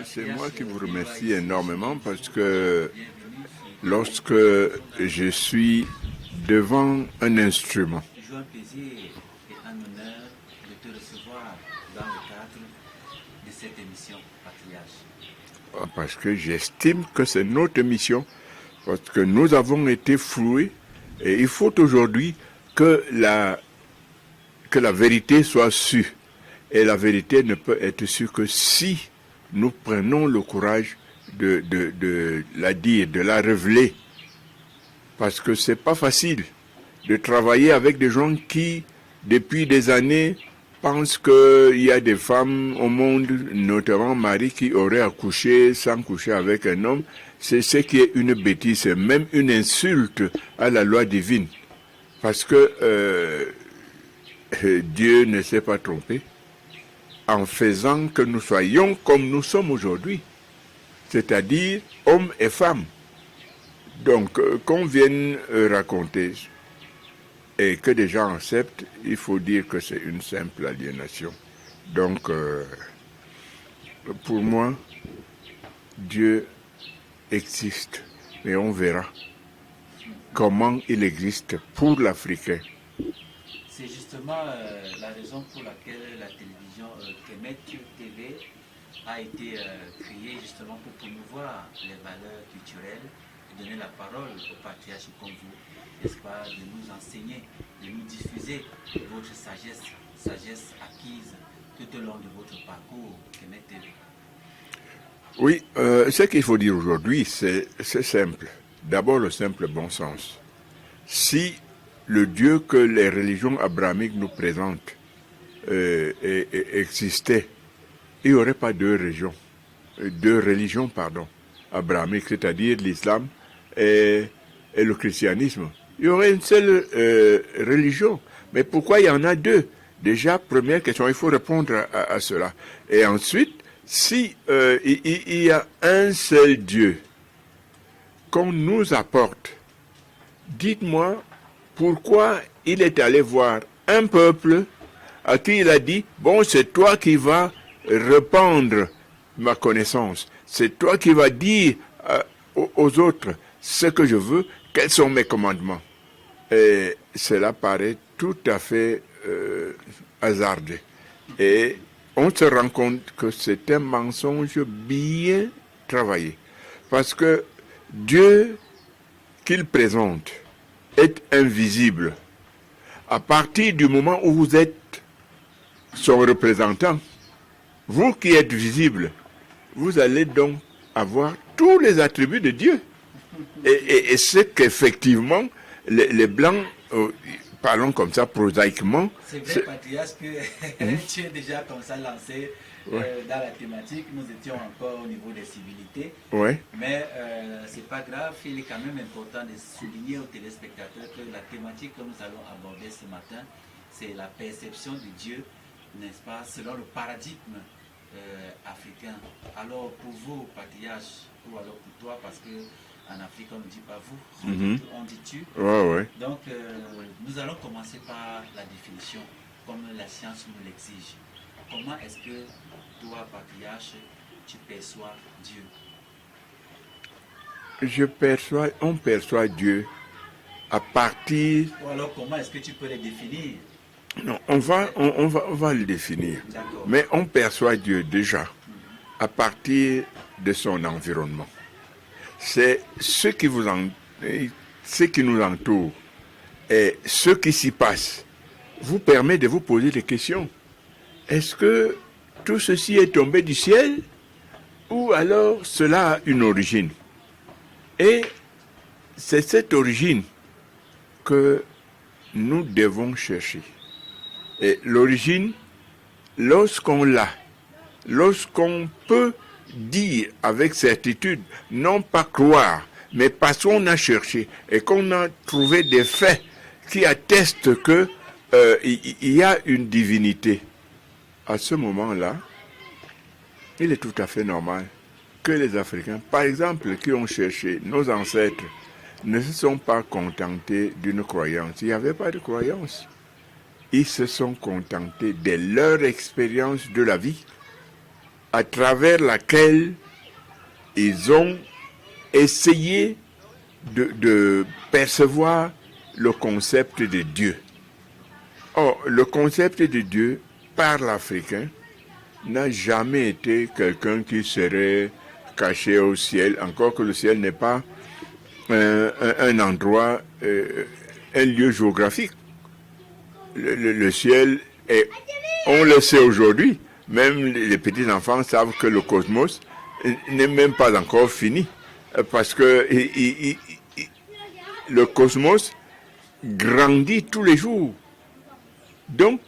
C'est moi qui vous remercie énormément parce que lorsque je suis devant un instrument, toujours un plaisir et un honneur de te recevoir dans le cadre de cette émission Patriarche. parce que j'estime que c'est notre mission, parce que nous avons été floués et il faut aujourd'hui que la vérité soit sûre. Et la vérité ne peut être sûre que si nous prenons le courage de la dire, de la révéler. Parce que c'est pas facile de travailler avec des gens qui, depuis des années, pensent qu'il y a des femmes au monde, notamment Marie, qui auraient accouché sans coucher avec un homme. C'est ce qui est une bêtise, c'est même une insulte à la loi divine. Parce que Dieu ne s'est pas trompé en faisant que nous soyons comme nous sommes aujourd'hui, c'est-à-dire hommes et femmes. Donc, qu'on vienne raconter et que des gens acceptent, il faut dire que c'est une simple aliénation. Donc, pour moi, Dieu existe, mais on verra comment il existe pour l'Africain. C'est justement la raison pour laquelle la télévision Kemet TV a été créée justement pour promouvoir les valeurs culturelles et donner la parole aux patriarches comme vous, n'est-ce pas, de nous enseigner, de nous diffuser votre sagesse acquise tout au long de votre parcours Kemet TV. Oui, ce qu'il faut dire aujourd'hui, c'est simple. D'abord le simple bon sens. Si le Dieu que les religions abrahamiques nous présentent existait, il n'y aurait pas deux religions abrahamiques, c'est-à-dire l'islam et le christianisme. Il y aurait une seule religion. Mais pourquoi il y en a deux? Déjà, première question, il faut répondre à cela. Et ensuite, si il y a un seul Dieu qu'on nous apporte, dites-moi, pourquoi il est allé voir un peuple à qui il a dit, bon, c'est toi qui vas répandre ma connaissance, c'est toi qui vas dire aux autres ce que je veux, quels sont mes commandements. Et cela paraît tout à fait hasardeux. Et on se rend compte que c'est un mensonge bien travaillé. Parce que Dieu qu'il présente est invisible. À partir du moment où vous êtes son représentant, vous qui êtes visible, vous allez donc avoir tous les attributs de Dieu. Et c'est qu'effectivement, les Blancs, parlons comme ça prosaïquement. C'est vrai, Patriarche, que tu es déjà comme ça lancé dans la thématique. Nous étions encore au niveau des civilités. Ouais. Mais c'est pas grave, il est quand même important de souligner aux téléspectateurs que la thématique que nous allons aborder ce matin, c'est la perception de Dieu, n'est-ce pas, selon le paradigme africain. Alors pour vous, Patriarche, ou alors pour toi, parce que en Afrique on ne dit pas vous, on dit tu. Ouais. Donc nous allons commencer par la définition, comme la science nous l'exige. Comment est-ce que toi, Patriarche, tu perçois Dieu? On perçoit Dieu à partir... Ou alors comment est-ce que tu peux le définir? Non, on va le définir. Mais on perçoit Dieu déjà à partir de son environnement. C'est ce qui nous entoure et ce qui s'y passe vous permet de vous poser des questions. Est-ce que tout ceci est tombé du ciel ou alors cela a une origine? Et c'est cette origine que nous devons chercher. Et l'origine, lorsqu'on l'a, lorsqu'on peut dire avec certitude, non pas croire, mais parce qu'on a cherché et qu'on a trouvé des faits qui attestent qu'il y a une divinité, à ce moment-là, il est tout à fait normal que les Africains, par exemple, qui ont cherché, nos ancêtres, ne se sont pas contentés d'une croyance. Il n'y avait pas de croyance. Ils se sont contentés de leur expérience de la vie, à travers laquelle ils ont essayé de percevoir le concept de Dieu. Or, le concept de Dieu, par l'Africain, n'a jamais été quelqu'un qui serait caché au ciel, encore que le ciel n'est pas un endroit, un lieu géographique. Le ciel est, on le sait aujourd'hui, même les petits enfants savent que le cosmos n'est même pas encore fini, parce que le cosmos grandit tous les jours. Donc,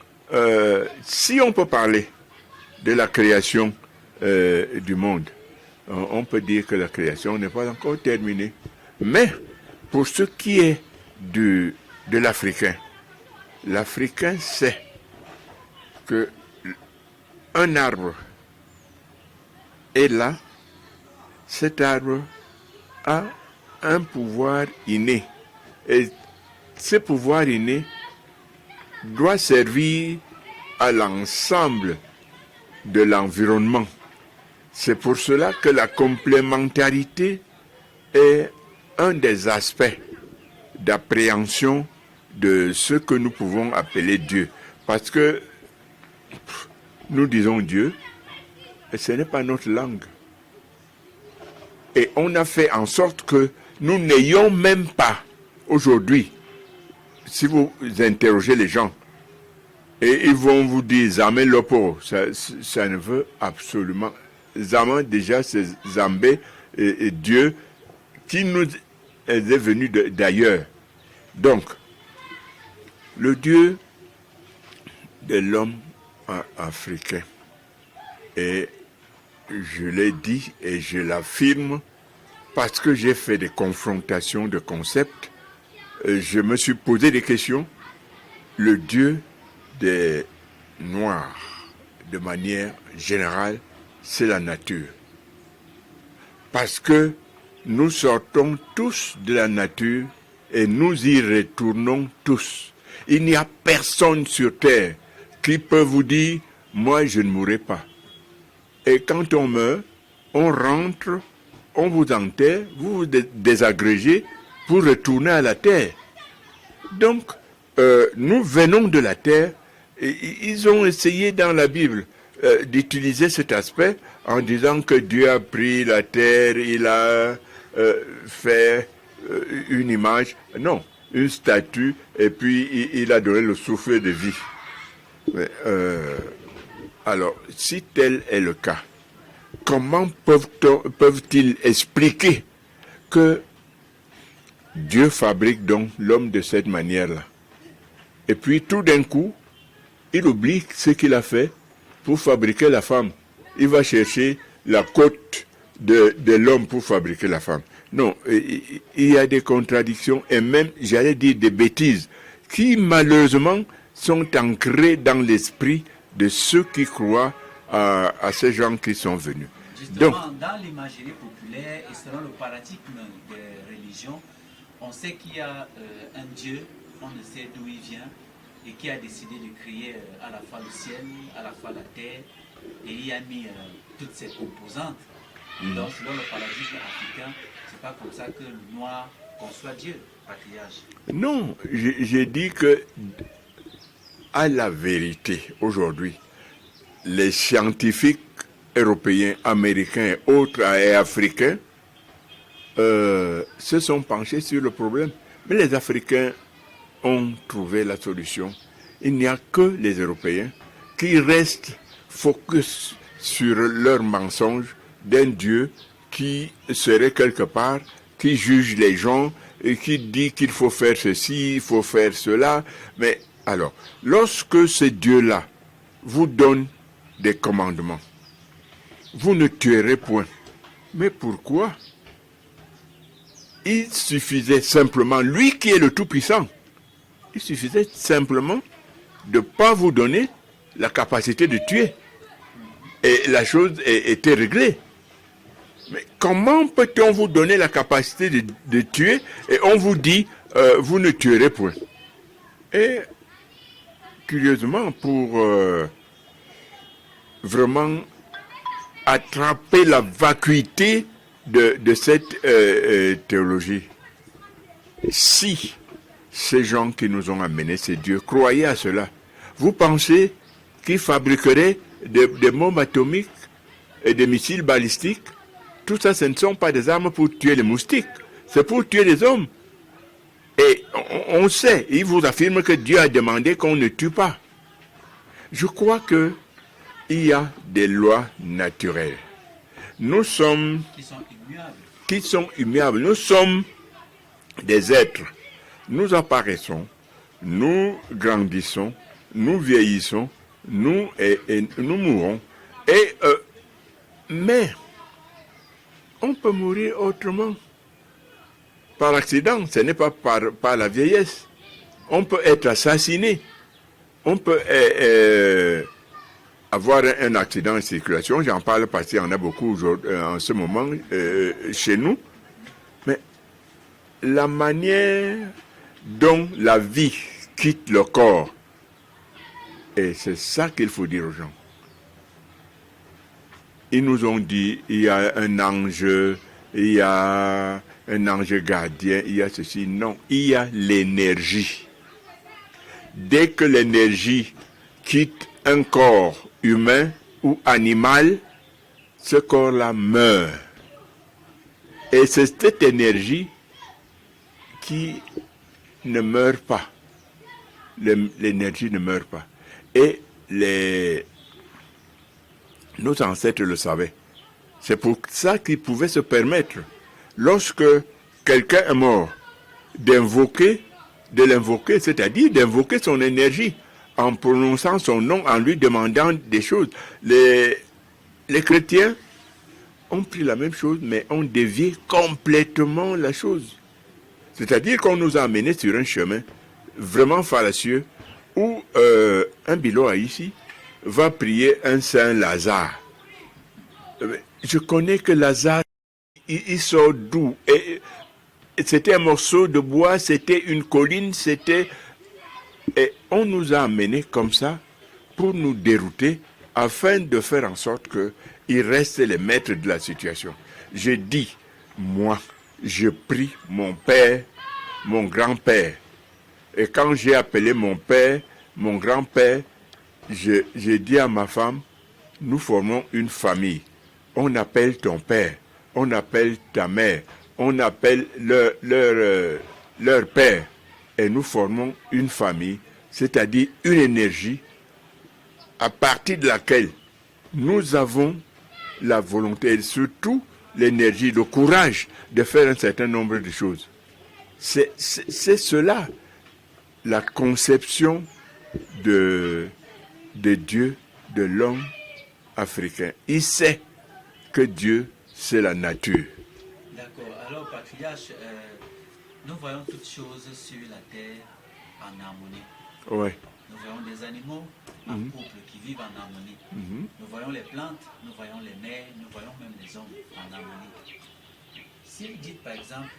si on peut parler de la création du monde, on peut dire que la création n'est pas encore terminée. Mais pour ce qui est de l'Africain, l'Africain sait que un arbre est là, cet arbre a un pouvoir inné. Et ce pouvoir inné doit servir à l'ensemble de l'environnement. C'est pour cela que la complémentarité est un des aspects d'appréhension de ce que nous pouvons appeler Dieu. Parce que nous disons Dieu, et ce n'est pas notre langue. Et on a fait en sorte que nous n'ayons même pas, aujourd'hui, si vous interrogez les gens, et ils vont vous dire Zambé Lopo, ça ne veut absolument. Zambé, déjà, c'est Zambé et Dieu qui nous est venu d'ailleurs. Donc, le Dieu de l'homme africain, et je l'ai dit et je l'affirme parce que j'ai fait des confrontations de concepts, je me suis posé des questions. Le Dieu des Noirs, de manière générale, c'est la nature. Parce que nous sortons tous de la nature et nous y retournons tous. Il n'y a personne sur terre qui peut vous dire « moi je ne mourrai pas ». Et quand on meurt, on rentre, on vous enterre, vous vous désagrégez pour retourner à la terre. Donc, nous venons de la terre. Et ils ont essayé dans la Bible d'utiliser cet aspect en disant que Dieu a pris la terre, il a fait une image, non, une statue, et puis il a donné le souffle de vie. Mais, alors, si tel est le cas, comment peuvent-ils expliquer que Dieu fabrique donc l'homme de cette manière-là? Et puis tout d'un coup, il oublie ce qu'il a fait pour fabriquer la femme. Il va chercher la côte de l'homme pour fabriquer la femme. Non, il y a des contradictions et même, j'allais dire, des bêtises qui malheureusement sont ancrées dans l'esprit de ceux qui croient à ces gens qui sont venus. Justement, donc, dans l'imagerie populaire et selon le paradigme des religions, on sait qu'il y a un Dieu, on ne sait d'où il vient, et qui a décidé de créer à la fois le ciel, à la fois la terre, et il y a mis toutes ces composantes. Donc, selon le paradigme africain, c'est pas comme ça que le noir conçoit Dieu, patriarche. Non, j'ai dit que, à la vérité, aujourd'hui, les scientifiques européens, américains et autres et africains se sont penchés sur le problème. Mais les Africains ont trouvé la solution. Il n'y a que les Européens qui restent focus sur leur mensonge d'un Dieu qui serait quelque part, qui juge les gens et qui dit qu'il faut faire ceci, il faut faire cela. Mais alors, lorsque ce Dieu-là vous donne des commandements, vous ne tuerez point. Mais pourquoi? Il suffisait simplement, lui qui est le Tout-Puissant, il suffisait simplement de ne pas vous donner la capacité de tuer. et la chose était réglée. Mais comment peut-on vous donner la capacité de tuer et on vous dit vous ne tuerez point? Et curieusement, pour vraiment attraper la vacuité de cette théologie, si ces gens qui nous ont amenés, ces dieux, croyaient à cela, vous pensez qu'ils fabriqueraient des bombes atomiques et des missiles balistiques? Tout ça, ce ne sont pas des armes pour tuer les moustiques, c'est pour tuer les hommes. Et on sait, il vous affirme que Dieu a demandé qu'on ne tue pas. Je crois que il y a des lois naturelles. Nous sommes qui sont immuables. Nous sommes des êtres. Nous apparaissons, nous grandissons, nous vieillissons, nous mourons. Mais on peut mourir autrement. Par accident, ce n'est pas par la vieillesse. On peut être assassiné. On peut avoir un accident de circulation. J'en parle parce qu'il y en a beaucoup en ce moment chez nous. Mais la manière dont la vie quitte le corps, et c'est ça qu'il faut dire aux gens. Ils nous ont dit, il y a un ange, il y a un ange gardien, il y a ceci. Non, il y a l'énergie. Dès que l'énergie quitte un corps humain ou animal, ce corps-là meurt. Et c'est cette énergie qui ne meurt pas. L'énergie ne meurt pas. Et nos ancêtres le savaient. C'est pour ça qu'ils pouvaient se permettre, lorsque quelqu'un est mort, de l'invoquer, c'est-à-dire d'invoquer son énergie, en prononçant son nom, en lui demandant des choses. Les chrétiens ont pris la même chose, mais ont dévié complètement la chose. C'est-à-dire qu'on nous a amenés sur un chemin vraiment fallacieux, où un Biloa ici va prier un saint Lazare. Je connais que Lazare, il sort d'où? Et c'était un morceau de bois, c'était une colline, et on nous a amenés comme ça pour nous dérouter, afin de faire en sorte qu'ils restent les maîtres de la situation. J'ai dit, moi, je prie mon père, mon grand-père. Et quand j'ai appelé mon père, mon grand-père, j'ai dit à ma femme, nous formons une famille. On appelle ton père, on appelle ta mère, on appelle leur père. Et nous formons une famille, c'est-à-dire une énergie à partir de laquelle nous avons la volonté et surtout l'énergie, le courage de faire un certain nombre de choses. C'est cela, la conception de Dieu, de l'homme africain. Il sait que Dieu, c'est la nature. D'accord. Alors, patriarche, nous voyons toutes choses sur la terre en harmonie. Ouais. Nous voyons des animaux en couple qui vivent en harmonie. Nous voyons les plantes, nous voyons les mers, nous voyons même les hommes en harmonie. Si vous dites par exemple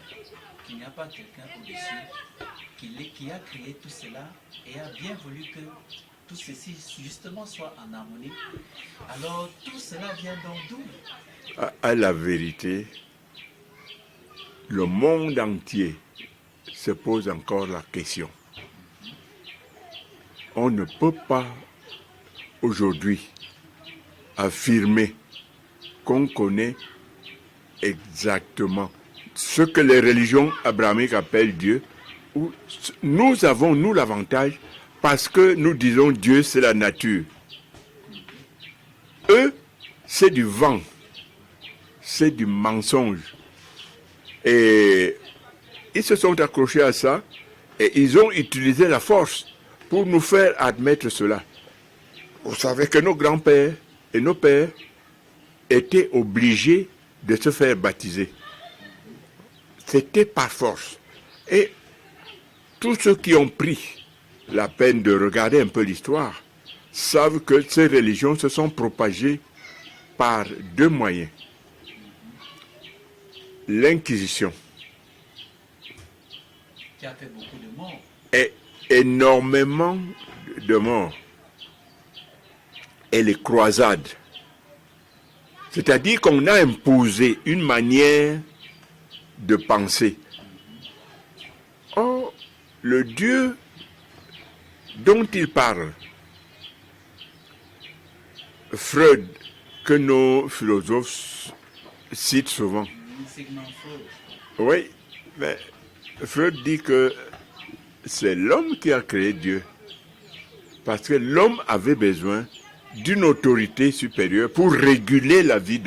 qu'il n'y a pas quelqu'un au-dessus qui a créé tout cela et a bien voulu que tout ceci justement soit en harmonie, alors tout cela vient donc d'où? À la vérité, le monde entier se pose encore la question. On ne peut pas aujourd'hui affirmer qu'on connaît exactement ce que les religions abrahamiques appellent Dieu. Nous avons, nous, l'avantage parce que nous disons Dieu, c'est la nature. Eux, c'est du vent, c'est du mensonge. Et ils se sont accrochés à ça et ils ont utilisé la force pour nous faire admettre cela. Vous savez que nos grands-pères et nos pères étaient obligés de se faire baptiser. C'était par force. Et tous ceux qui ont pris la peine de regarder un peu l'histoire savent que ces religions se sont propagées par deux moyens. L'Inquisition qui a fait beaucoup de morts. est énormément de morts. Et les croisades. C'est-à-dire qu'on a imposé une manière de penser. Or, le Dieu dont il parle, Freud, que nos philosophes citent souvent. Sigmund Freud. Oui, mais Freud dit que c'est l'homme qui a créé Dieu. Parce que l'homme avait besoin d'une autorité supérieure pour réguler la vie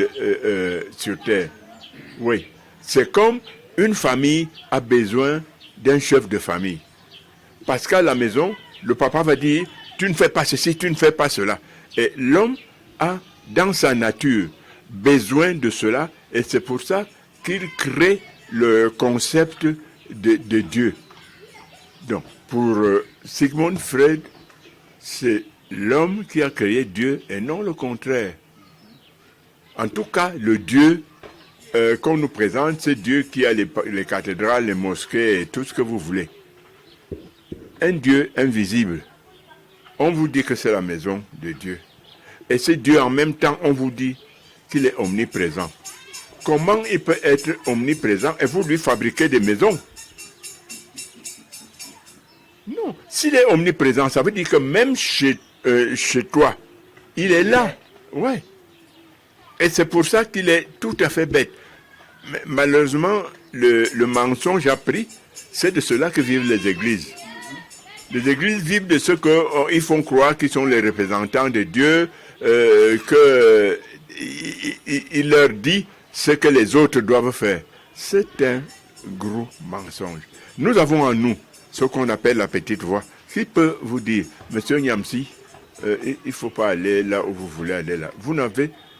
sur Terre. Oui, c'est comme une famille a besoin d'un chef de famille. Parce qu'à la maison, le papa va dire, tu ne fais pas ceci, tu ne fais pas cela. Et l'homme a, dans sa nature, besoin de cela. Et c'est pour ça qu'il crée le concept de Dieu. Donc, pour Sigmund Freud, c'est l'homme qui a créé Dieu et non le contraire. En tout cas, le Dieu qu'on nous présente, c'est Dieu qui a les cathédrales, les mosquées et tout ce que vous voulez. Un Dieu invisible. On vous dit que c'est la maison de Dieu. Et ce Dieu, en même temps, on vous dit qu'il est omniprésent. Comment il peut être omniprésent et vous lui fabriquez des maisons? Non. S'il est omniprésent, ça veut dire que même chez toi, il est là. Ouais. Et c'est pour ça qu'il est tout à fait bête. Mais malheureusement, le mensonge appris, c'est de cela que vivent les églises. Les églises vivent de ce qu'ils font croire qu'ils sont les représentants de Dieu, qu'il leur dit ce que les autres doivent faire. C'est un gros mensonge. Nous avons en nous ce qu'on appelle la petite voix, qui peut vous dire, Monsieur Nyamsi, il ne faut pas aller là où vous voulez aller là.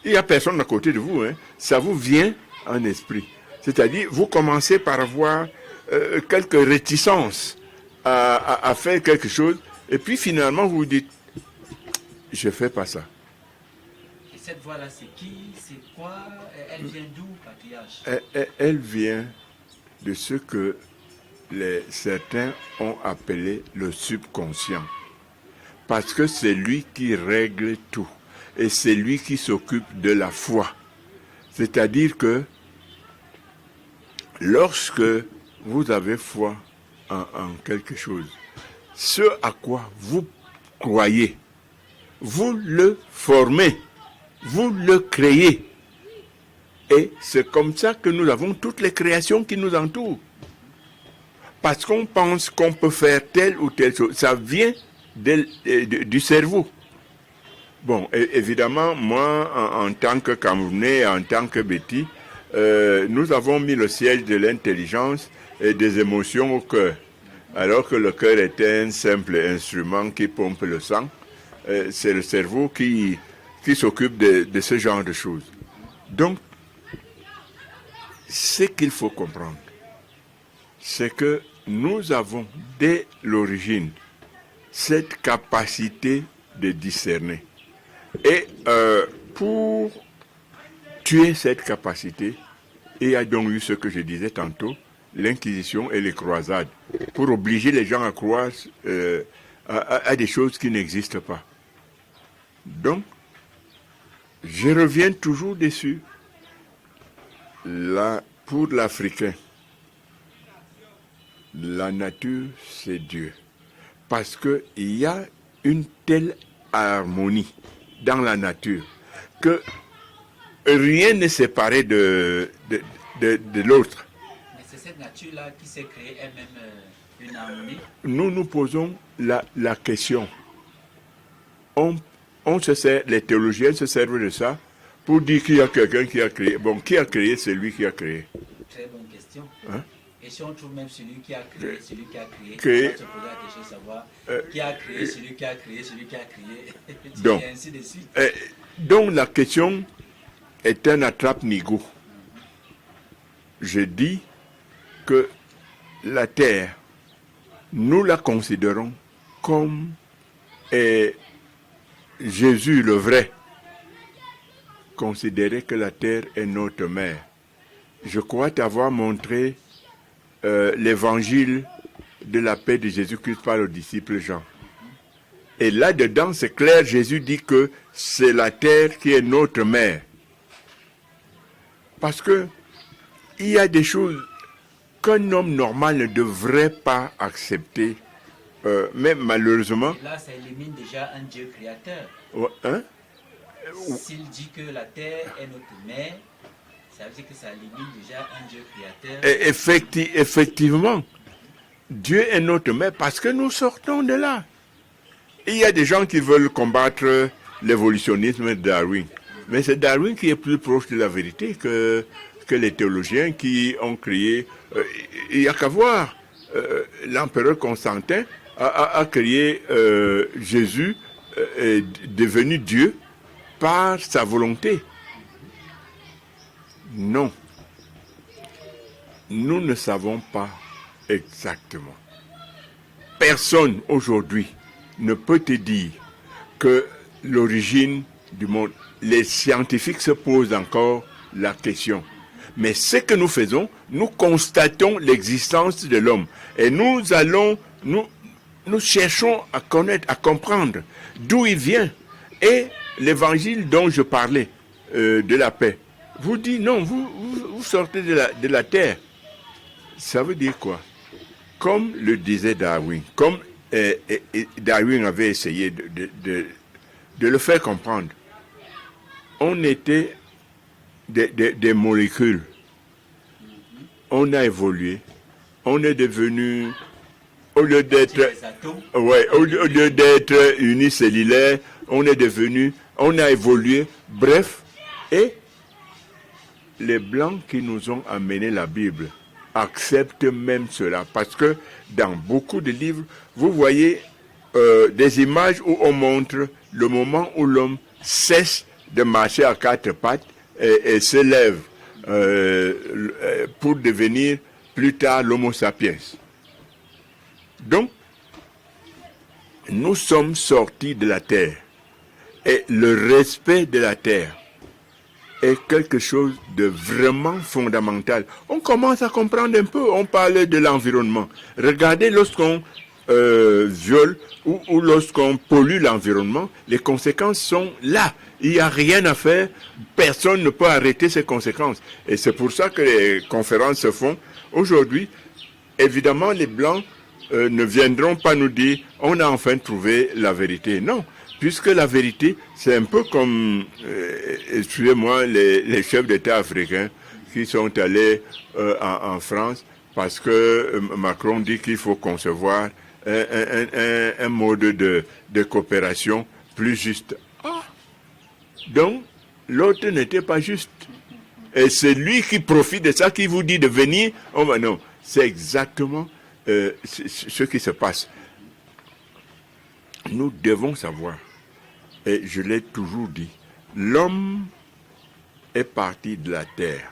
Il n'y a personne à côté de vous, hein. Ça vous vient en esprit. C'est-à-dire, vous commencez par avoir quelques réticences à faire quelque chose, et puis finalement vous vous dites, je ne fais pas ça. Et cette voix-là, c'est qui? C'est quoi? Elle vient d'où, patriarche? Elle vient de ce que certains ont appelé le subconscient. Parce que c'est lui qui règle tout. Et c'est lui qui s'occupe de la foi. C'est-à-dire que lorsque vous avez foi en quelque chose, ce à quoi vous croyez, vous le formez, vous le créez. Et c'est comme ça que nous avons toutes les créations qui nous entourent. Parce qu'on pense qu'on peut faire telle ou telle chose. Ça vient du cerveau. Bon, évidemment, moi, en tant que Camerounais, en tant que Betty, nous avons mis le siège de l'intelligence et des émotions au cœur. Alors que le cœur est un simple instrument qui pompe le sang, c'est le cerveau qui s'occupe de ce genre de choses. Donc, ce qu'il faut comprendre, c'est que nous avons dès l'origine cette capacité de discerner. Et pour tuer cette capacité, il y a donc eu ce que je disais tantôt, l'Inquisition et les croisades, pour obliger les gens à croire à des choses qui n'existent pas. Donc, je reviens toujours dessus. Là, pour l'Africain, la nature, c'est Dieu. Parce qu'il y a une telle harmonie dans la nature que rien n'est séparé de l'autre. Mais c'est cette nature-là qui s'est créée elle-même une harmonie. Nous nous posons la question. Les théologiens se servent de ça pour dire qu'il y a quelqu'un qui a créé. Bon, qui a créé? C'est lui qui a créé. Très bonne question. Hein? Et si on trouve même celui qui a créé, on va se poser la question de savoir qui a créé, celui qui a créé, celui qui a créé, et ainsi de suite. Donc la question est un attrape-nigo. Je dis que la terre, nous la considérons comme Jésus le vrai. considérer que la terre est notre mère. Je crois t'avoir montré l'évangile de la paix de Jésus-Christ par le disciple Jean. Et là-dedans, c'est clair, Jésus dit que c'est la terre qui est notre mère. Parce que il y a des choses qu'un homme normal ne devrait pas accepter, mais malheureusement... Et là, ça élimine déjà un Dieu créateur. Hein? S'il dit que la terre est notre mère, ça veut dire que ça élimine déjà un Dieu créateur. Et effectivement, Dieu est notre mère parce que nous sortons de là. Il y a des gens qui veulent combattre l'évolutionnisme de Darwin. Mais c'est Darwin qui est plus proche de la vérité que les théologiens qui ont créé... il n'y a qu'à voir. L'empereur Constantin a créé Jésus devenu Dieu par sa volonté. Non. Nous ne savons pas exactement. Personne aujourd'hui ne peut te dire que l'origine du monde, les scientifiques se posent encore la question. Mais ce que nous faisons, nous constatons l'existence de l'homme. Et nous cherchons à connaître, à comprendre d'où il vient. Et l'évangile dont je parlais, de la paix, vous dit non, vous sortez de la terre. Ça veut dire quoi? Comme le disait Darwin, comme Darwin avait essayé de le faire comprendre, on était des molécules. On a évolué. On est devenu, au lieu d'être unicellulaire, on a évolué. Bref, et les Blancs qui nous ont amené la Bible acceptent même cela. Parce que dans beaucoup de livres, vous voyez des images où on montre le moment où l'homme cesse de marcher à quatre pattes et se lève pour devenir plus tard l'Homo sapiens. Donc, nous sommes sortis de la terre. Et le respect de la terre est quelque chose de vraiment fondamental. On commence à comprendre un peu. On parle de l'environnement. Regardez, lorsqu'on viole ou lorsqu'on pollue l'environnement, les conséquences sont là. Il n'y a rien à faire. Personne ne peut arrêter ces conséquences. Et c'est pour ça que les conférences se font. Aujourd'hui, évidemment, les Blancs ne viendront pas nous dire « on a enfin trouvé la vérité ». Non, puisque la vérité, c'est un peu comme, excusez-moi, les chefs d'État africains qui sont allés en France parce que Macron dit qu'il faut concevoir un mode de coopération plus juste. Ah. Donc, l'autre n'était pas juste. Et c'est lui qui profite de ça, qui vous dit de venir. Oh ben non, c'est exactement ce qui se passe. Nous devons savoir, et je l'ai toujours dit, l'homme est parti de la terre.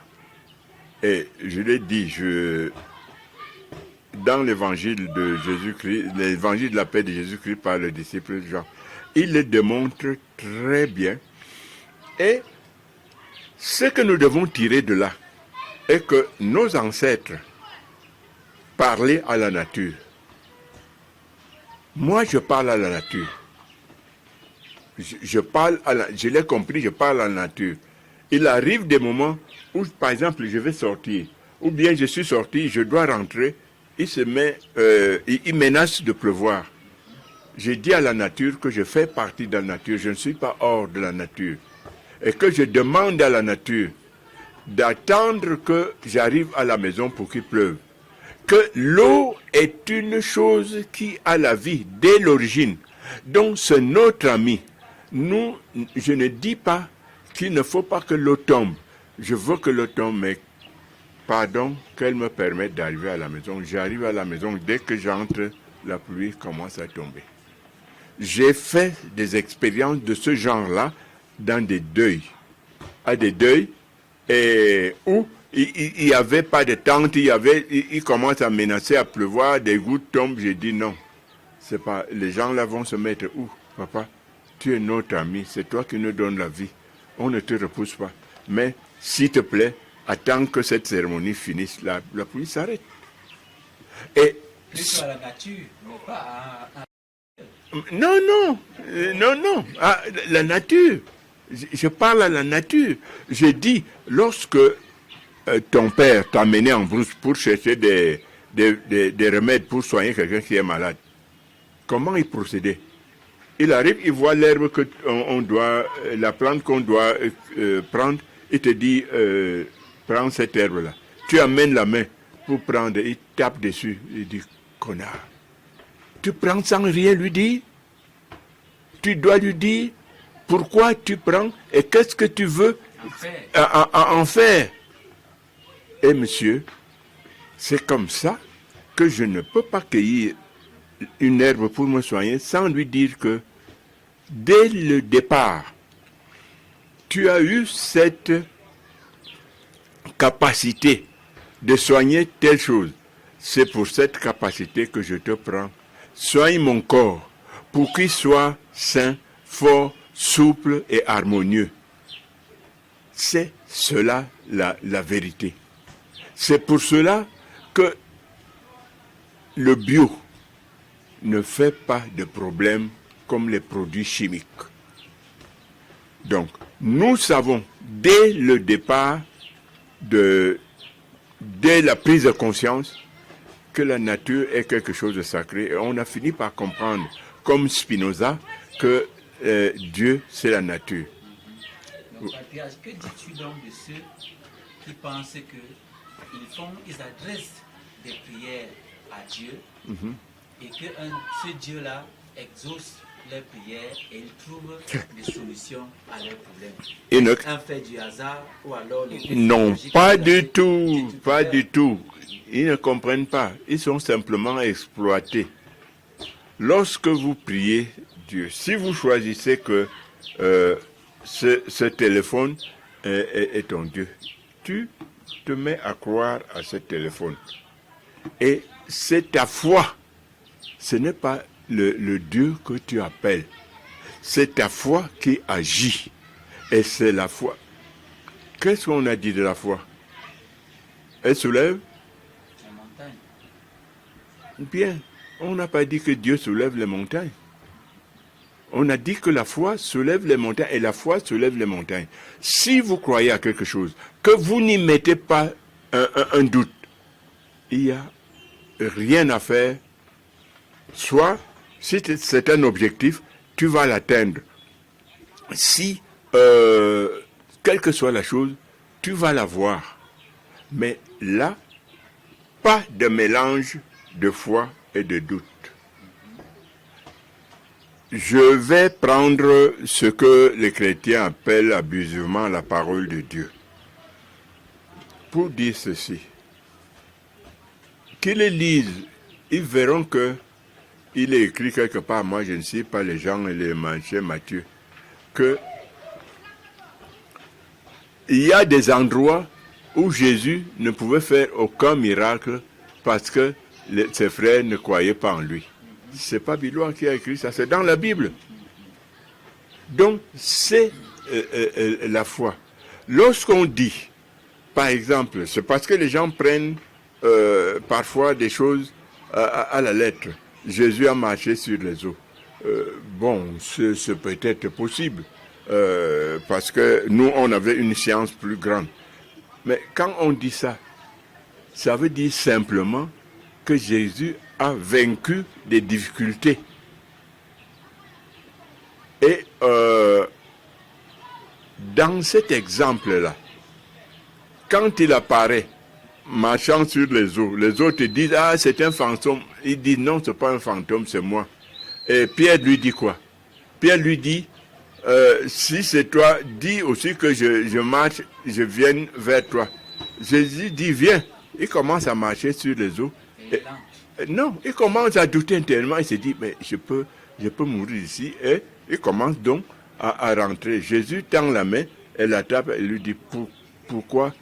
Et je l'ai dit, dans l'évangile de Jésus-Christ, l'évangile de la paix de Jésus-Christ par le disciple Jean, il le démontre très bien. Et ce que nous devons tirer de là est que nos ancêtres parlaient à la nature. Moi, je parle à la nature. Je l'ai compris, je parle à la nature. Il arrive des moments où, par exemple, je vais sortir, ou bien je suis sorti, je dois rentrer, il menace de pleuvoir. Je dis à la nature que je fais partie de la nature, je ne suis pas hors de la nature. Et que je demande à la nature d'attendre que j'arrive à la maison pour qu'il pleuve. Que l'eau est une chose qui a la vie dès l'origine. Donc c'est notre ami. Je ne dis pas qu'il ne faut pas que l'eau tombe. Je veux que l'eau tombe, mais pardon, qu'elle me permette d'arriver à la maison. J'arrive à la maison, dès que j'entre, la pluie commence à tomber. J'ai fait des expériences de ce genre-là dans des deuils. À des deuils où il n'y avait pas de tente, il commence à menacer à pleuvoir, des gouttes tombent. J'ai dit non. C'est pas, les gens là vont se mettre où, papa? Tu es notre ami, c'est toi qui nous donnes la vie. on ne te repousse pas. Mais s'il te plaît, attends que cette cérémonie finisse, la pluie s'arrête. Et Plutôt à la nature, mais pas à... non. Ah, la nature. Je parle à la nature. Je dis, lorsque ton père t'a mené en brousse pour chercher des remèdes pour soigner quelqu'un qui est malade, comment il procédait? Il arrive, il voit l'herbe que on doit, la plante qu'on doit prendre, il te dit, prends cette herbe-là. Tu amènes la main pour prendre, il tape dessus, il dit, connard. Tu prends sans rien lui dire. Tu dois lui dire pourquoi tu prends et qu'est-ce que tu veux en faire. Et monsieur, c'est comme ça que je ne peux pas cueillir une herbe pour me soigner sans lui dire que dès le départ, tu as eu cette capacité de soigner telle chose. C'est pour cette capacité que je te prends. Soigne mon corps pour qu'il soit sain, fort, souple et harmonieux. C'est cela la vérité. C'est pour cela que le bio ne fait pas de problème comme les produits chimiques. Donc, nous savons dès le départ, dès la prise de conscience, que la nature est quelque chose de sacré. Et on a fini par comprendre, comme Spinoza, que Dieu, c'est la nature. Donc, patriarche, que dis-tu donc de ceux qui pensent qu'ils adressent des prières à Dieu et que ce Dieu-là exauce leurs prières et il trouve des solutions à leurs problèmes? Un fait du hasard ou alors... Non, pas du tout, pas du tout. Ils ne comprennent pas, ils sont simplement exploités. Lorsque vous priez Dieu, si vous choisissez que ce téléphone est ton Dieu, tu te mets à croire à ce téléphone. Et c'est ta foi. Ce n'est pas le Dieu que tu appelles. C'est ta foi qui agit. Et c'est la foi. Qu'est-ce qu'on a dit de la foi? Elle soulève? La montagne. Bien. On n'a pas dit que Dieu soulève les montagnes. On a dit que la foi soulève les montagnes et la foi soulève les montagnes. Si vous croyez à quelque chose, que vous n'y mettez pas un doute, il n'y a rien à faire. Soit, si c'est un objectif, tu vas l'atteindre. Si, quelle que soit la chose, tu vas l'avoir. Mais là, pas de mélange de foi et de doute. Je vais prendre ce que les chrétiens appellent abusivement la parole de Dieu. Pour dire ceci, qu'ils les lisent, ils verront que il est écrit quelque part, moi je ne sais pas les gens et les manchets Matthieu, que il y a des endroits où Jésus ne pouvait faire aucun miracle parce que ses frères ne croyaient pas en lui. C'est pas Bilois qui a écrit ça, c'est dans la Bible. Donc, c'est la foi. Lorsqu'on dit, par exemple, c'est parce que les gens prennent parfois des choses à la lettre. Jésus a marché sur les eaux. Bon, c'est peut-être possible, parce que nous, on avait une science plus grande. Mais quand on dit ça, ça veut dire simplement que Jésus a vaincu des difficultés. Et dans cet exemple-là, quand il apparaît marchant sur les eaux te disent « Ah, c'est un fantôme ». Il dit « Non, ce n'est pas un fantôme, c'est moi ». Et Pierre lui dit quoi? Pierre lui dit « Si c'est toi, dis aussi que je marche, je vienne vers toi ». Jésus dit « Viens ». Il commence à marcher sur les eaux. Non, il commence à douter intérieurement. Il se dit, mais je peux mourir ici. Et il commence donc à rentrer. Jésus tend la main, elle la tape et lui dit, pourquoi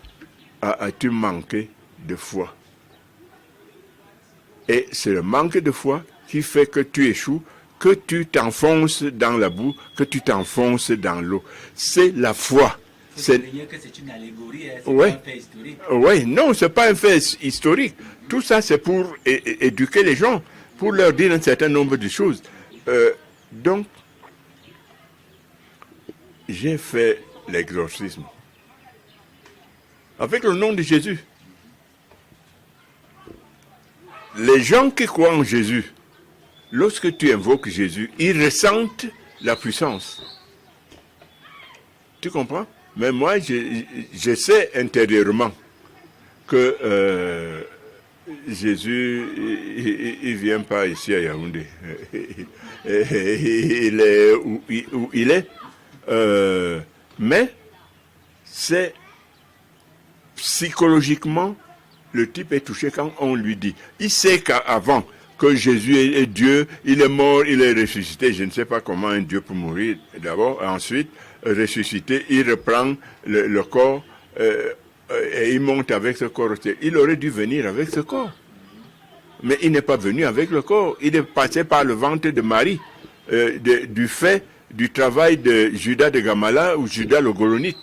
as-tu manqué de foi? Et c'est le manque de foi qui fait que tu échoues, que tu t'enfonces dans la boue, que tu t'enfonces dans l'eau. C'est la foi. C'est que c'est une allégorie, hein, c'est ouais, pas un fait historique. Oui, non, c'est pas un fait historique. Tout ça, c'est pour éduquer les gens, pour leur dire un certain nombre de choses. Donc, j'ai fait l'exorcisme avec le nom de Jésus. Les gens qui croient en Jésus, lorsque tu invoques Jésus, ils ressentent la puissance. Tu comprends? Mais moi, je sais intérieurement que Jésus, il vient pas ici à Yaoundé. Il est où il est. Mais c'est psychologiquement, le type est touché quand on lui dit. Il sait qu'avant que Jésus est Dieu, il est mort, il est ressuscité. Je ne sais pas comment un Dieu peut mourir d'abord. Ensuite, ressuscité, il reprend le corps et il monte avec ce corps. Il aurait dû venir avec ce corps. Mais il n'est pas venu avec le corps. Il est passé par le ventre de Marie, du fait du travail de Judas de Gamala ou Judas le Golonite.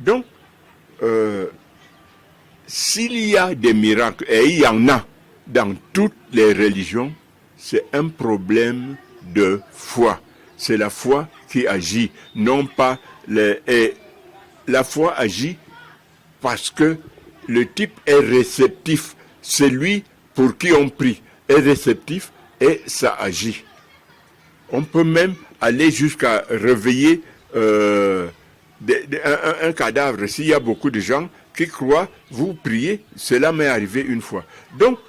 Donc, s'il y a des miracles, et il y en a dans toutes les religions, c'est un problème de foi. C'est la foi qui agit, non pas et la foi agit parce que le type est réceptif. Celui pour qui on prie est réceptif et ça agit. On peut même aller jusqu'à réveiller un cadavre. S'il y a beaucoup de gens qui croient, vous priez, cela m'est arrivé une fois. Donc,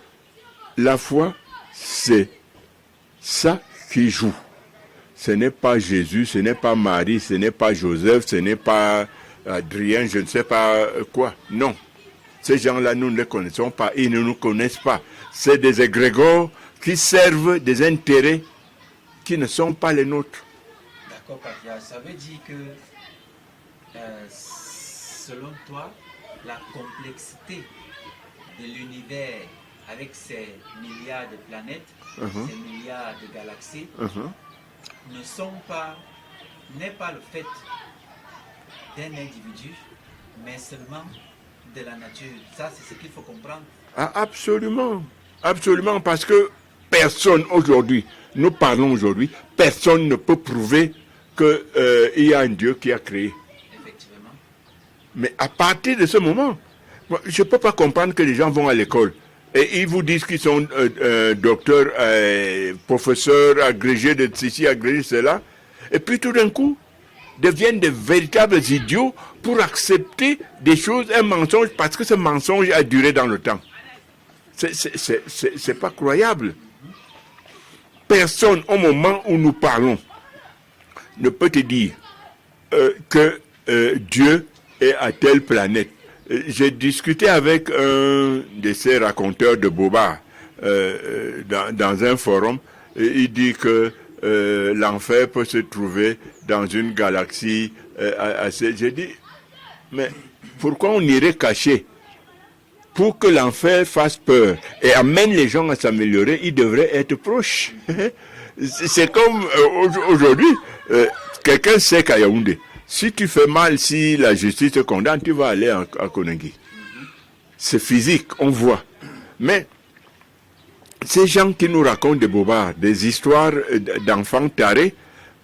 la foi, c'est ça qui joue. Ce n'est pas Jésus, ce n'est pas Marie, ce n'est pas Joseph, ce n'est pas Adrien, je ne sais pas quoi. Non. Ces gens-là, nous ne les connaissons pas, ils ne nous connaissent pas. C'est des égrégores qui servent des intérêts qui ne sont pas les nôtres. D'accord, Patia. Ça veut dire que, selon toi, la complexité de l'univers avec ses milliards de planètes, ses milliards de galaxies, n'est pas le fait d'un individu, mais seulement de la nature. Ça, c'est ce qu'il faut comprendre. Ah, absolument. Absolument, parce que personne aujourd'hui, nous parlons aujourd'hui, personne ne peut prouver qu'il y a un Dieu qui a créé. Effectivement. Mais à partir de ce moment, je ne peux pas comprendre que les gens vont à l'école et ils vous disent qu'ils sont docteurs, professeurs, agrégés de ceci, agrégés de cela, et puis tout d'un coup, deviennent de véritables idiots pour accepter des choses, un mensonge, parce que ce mensonge a duré dans le temps. C'est pas croyable. Personne, au moment où nous parlons, ne peut te dire que Dieu est à telle planète. J'ai discuté avec un de ces raconteurs de bobards dans un forum. Il dit que l'enfer peut se trouver dans une galaxie assez... J'ai dit, mais pourquoi on irait cacher? Pour que l'enfer fasse peur et amène les gens à s'améliorer, il devrait être proche. C'est comme aujourd'hui, quelqu'un sait qu'à Yaoundé, si tu fais mal, si la justice te condamne, tu vas aller à Konengi. C'est physique, on voit. Mais ces gens qui nous racontent des bobards, des histoires d'enfants tarés,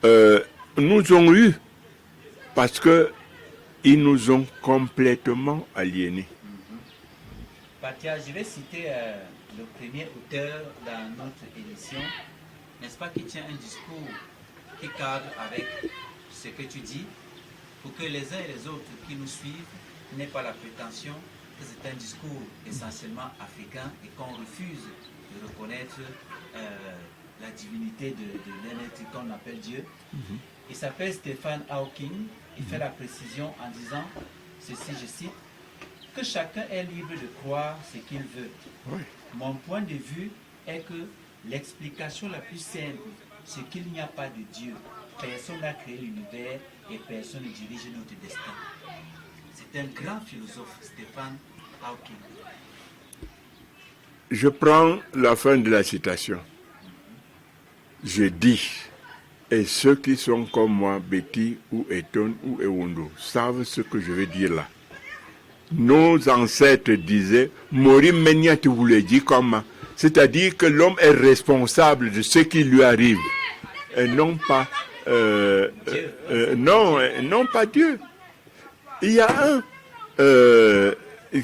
nous ont eu parce que ils nous ont complètement aliénés. Patia, je vais citer le premier auteur dans notre émission, n'est-ce pas, qui tient un discours qui cadre avec ce que tu dis, pour que les uns et les autres qui nous suivent n'aient pas la prétention que c'est un discours essentiellement africain et qu'on refuse de reconnaître la divinité d'un être qu'on appelle Dieu. Il s'appelle Stephen Hawking. Il fait la précision en disant ceci, je cite, que chacun est libre de croire ce qu'il veut. Oui. Mon point de vue est que l'explication la plus simple, c'est qu'il n'y a pas de Dieu. Personne n'a créé l'univers et personne ne dirige notre destin. C'est un grand philosophe, Stephen Hawking. Je prends la fin de la citation. je dis, et ceux qui sont comme moi, Betty ou Eton ou Ewondo, savent ce que je veux dire là. Nos ancêtres disaient, Mori Menia tu voulais dire comment. C'est-à-dire que l'homme est responsable de ce qui lui arrive. Et non pas, non pas Dieu. Il y a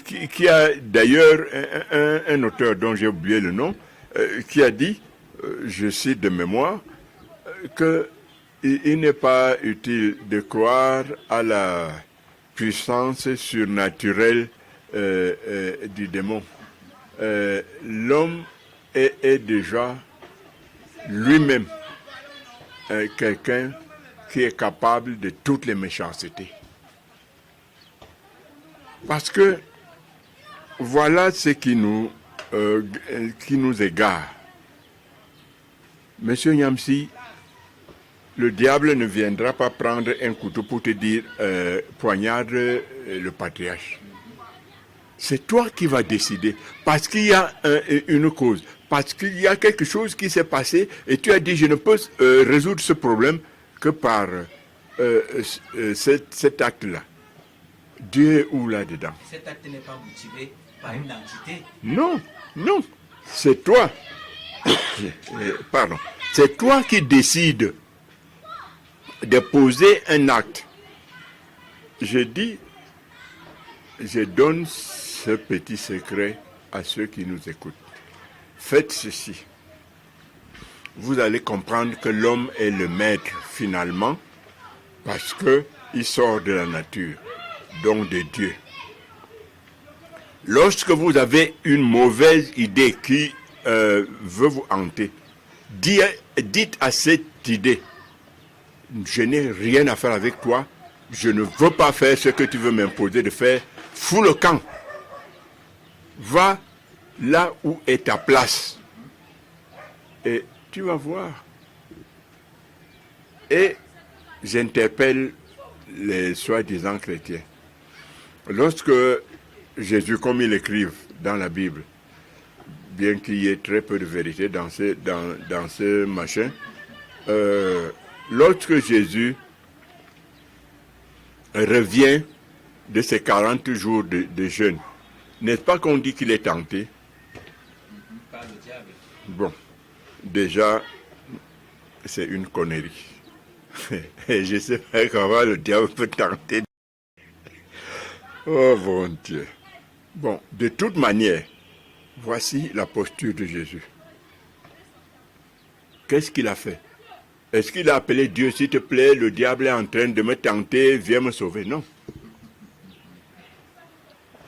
qui a d'ailleurs un auteur dont j'ai oublié le nom, qui a dit, je cite de mémoire, qu'il n'est pas utile de croire à la puissance surnaturelle du démon. L'homme est déjà lui-même quelqu'un qui est capable de toutes les méchancetés. Parce que voilà ce qui nous égare. Monsieur Nyamsi, le diable ne viendra pas prendre un couteau pour te dire poignarde le patriarche. C'est toi qui vas décider. Parce qu'il y a une cause. Parce qu'il y a quelque chose qui s'est passé et tu as dit je ne peux résoudre ce problème que par cet acte-là. Dieu est où là-dedans? Cet acte n'est pas motivé par une entité. Non, non. C'est toi. Pardon. C'est toi qui décides de poser un acte. Je dis, je donne ce petit secret à ceux qui nous écoutent. Faites ceci. Vous allez comprendre que l'homme est le maître finalement parce qu'il sort de la nature, donc de Dieu. Lorsque vous avez une mauvaise idée qui veut vous hanter, dites à cette idée, je n'ai rien à faire avec toi, je ne veux pas faire ce que tu veux m'imposer de faire, fous le camp. Va là où est ta place. Et tu vas voir. Et j'interpelle les soi-disant chrétiens. Lorsque Jésus, comme il écrive dans la Bible, bien qu'il y ait très peu de vérité dans ce machin, lorsque Jésus revient de ses 40 jours de jeûne, n'est-ce pas qu'on dit qu'il est tenté? Par le diable. Bon, déjà, c'est une connerie. Et je sais pas comment le diable peut tenter. Oh mon Dieu. Bon, de toute manière, voici la posture de Jésus. Qu'est-ce qu'il a fait? Est-ce qu'il a appelé Dieu, s'il te plaît, le diable est en train de me tenter, viens me sauver? Non.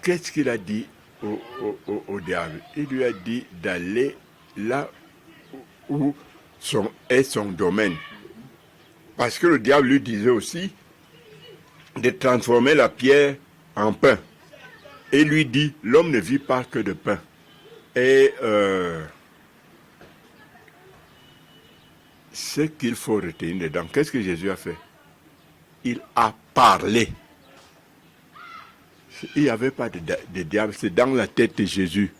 Qu'est-ce qu'il a dit au diable? Il lui a dit d'aller là où est son domaine. Parce que le diable lui disait aussi de transformer la pierre en pain. Et lui dit, l'homme ne vit pas que de pain. Et ce qu'il faut retenir dedans, qu'est-ce que Jésus a fait? Il a parlé. Il n'y avait pas de diable, c'est dans la tête de Jésus.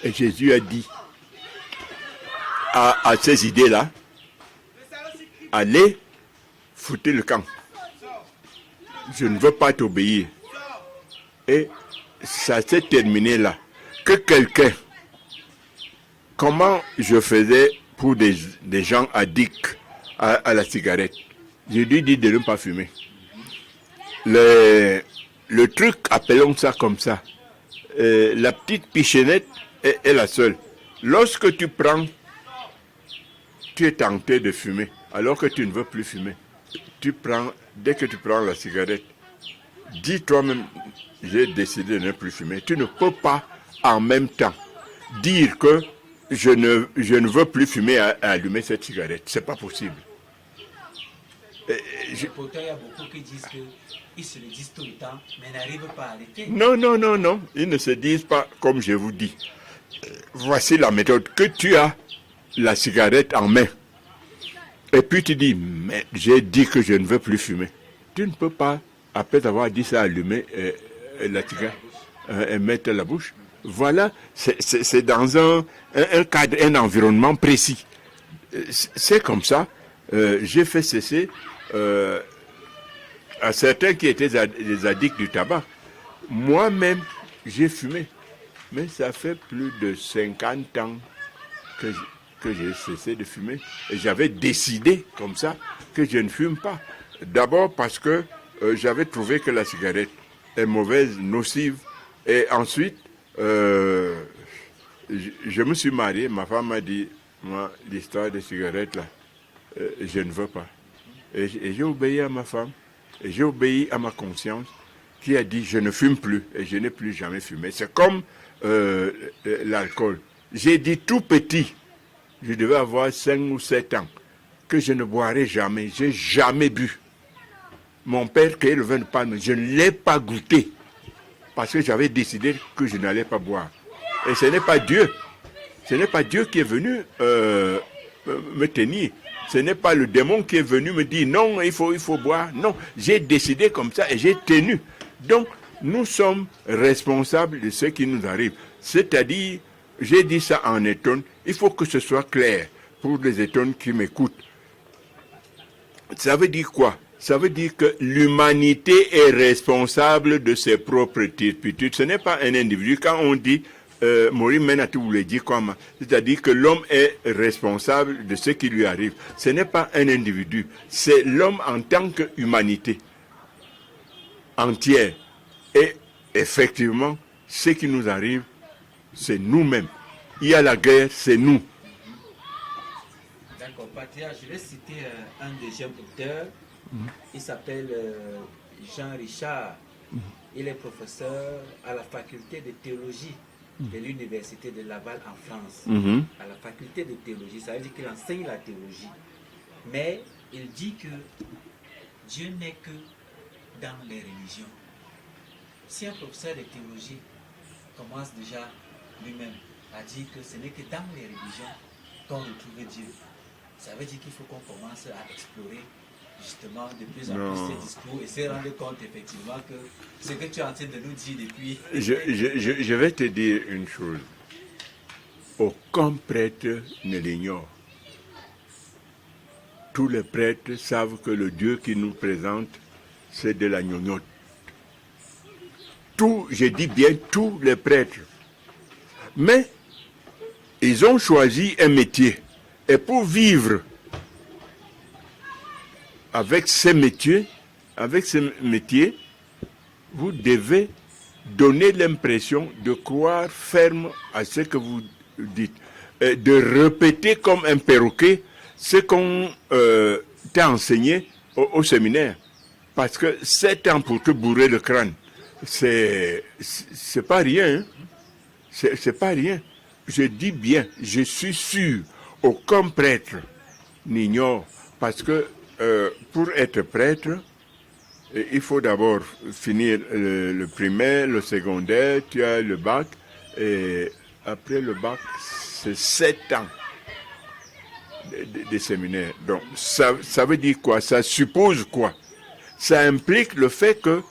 Et Jésus a dit à ces idées-là, allez, foutez le camp. Je ne veux pas t'obéir. Et ça s'est terminé là. Que quelqu'un, comment je faisais pour des gens addicts à la cigarette? Je lui dis de ne pas fumer. Le truc, appelons ça comme ça, la petite pichenette est la seule. Lorsque tu prends, tu es tenté de fumer, alors que tu ne veux plus fumer. Dès que tu prends la cigarette, dis toi-même, j'ai décidé de ne plus fumer. Tu ne peux pas en même temps dire que je ne veux plus fumer à allumer cette cigarette. C'est pas possible. Pourtant, il y a beaucoup qui disent qu'ils se le disent tout le temps, mais n'arrivent pas à arrêter. Non. Ils ne se disent pas comme je vous dis. Voici la méthode. Que tu as la cigarette en main. Et puis tu dis, mais j'ai dit que je ne veux plus fumer. Tu ne peux pas, après avoir dit ça, allumer la cigarette et mettre la bouche. Voilà, c'est dans un cadre, un environnement précis. c'est comme ça. J'ai fait cesser à certains qui étaient des addicts du tabac. Moi-même, j'ai fumé. Mais ça fait plus de 50 ans que j'ai cessé de fumer. Et j'avais décidé comme ça que je ne fume pas. D'abord parce que j'avais trouvé que la cigarette est mauvaise, nocive. Et ensuite, je me suis marié. Ma femme m'a dit, moi, l'histoire des cigarettes, là, je ne veux pas. Et j'ai obéi à ma femme. Et j'ai obéi à ma conscience qui a dit, je ne fume plus. Et je n'ai plus jamais fumé. C'est comme l'alcool. J'ai dit tout petit, je devais avoir 5 ou 7 ans, que je ne boirais jamais. J'ai jamais bu. Mon père créait le vin de palme, je ne l'ai pas goûté. Parce que j'avais décidé que je n'allais pas boire. Et ce n'est pas Dieu. Ce n'est pas Dieu qui est venu me tenir. Ce n'est pas le démon qui est venu me dire non, il faut boire. Non, j'ai décidé comme ça et j'ai tenu. Donc, nous sommes responsables de ce qui nous arrive. C'est-à-dire, j'ai dit ça en étonne, il faut que ce soit clair pour les étonnes qui m'écoutent. Ça veut dire quoi? Ça veut dire que l'humanité est responsable de ses propres turpitudes. Ce n'est pas un individu. Quand on dit mourir mène vous le dit comment? C'est-à-dire que l'homme est responsable de ce qui lui arrive. Ce n'est pas un individu. C'est l'homme en tant qu'humanité entière. Et effectivement, ce qui nous arrive, c'est nous-mêmes. Il y a la guerre, c'est nous. D'accord, Patria, je vais citer un deuxième auteur. Il s'appelle Jean Richard. Il est professeur à la faculté de théologie de l'université de Laval en France. À la faculté de théologie, ça veut dire qu'il enseigne la théologie. Mais il dit que Dieu n'est que dans les religions. Si un professeur de théologie commence déjà lui-même à dire que ce n'est que dans les religions qu'on retrouve Dieu, ça veut dire qu'il faut qu'on commence à explorer justement de plus en plus ces discours et se rendre compte effectivement que ce que tu es en train de nous dire depuis... Je vais te dire une chose. Aucun prêtre ne l'ignore. Tous les prêtres savent que le Dieu qui nous présente, c'est de la gnognotte. Je dis bien tous les prêtres. Mais ils ont choisi un métier. Et pour vivre avec ce métier, vous devez donner l'impression de croire ferme à ce que vous dites. De répéter comme un perroquet ce qu'on t'a enseigné au séminaire. Parce que 7 ans pour te bourrer le crâne, c'est pas rien. Hein? C'est pas rien. Je dis bien, je suis sûr, aucun prêtre n'ignore. Parce que pour être prêtre, il faut d'abord finir le primaire, le secondaire, tu as le bac, et après le bac, c'est 7 ans de séminaire. Donc, ça veut dire quoi? Ça suppose quoi? Ça implique le fait que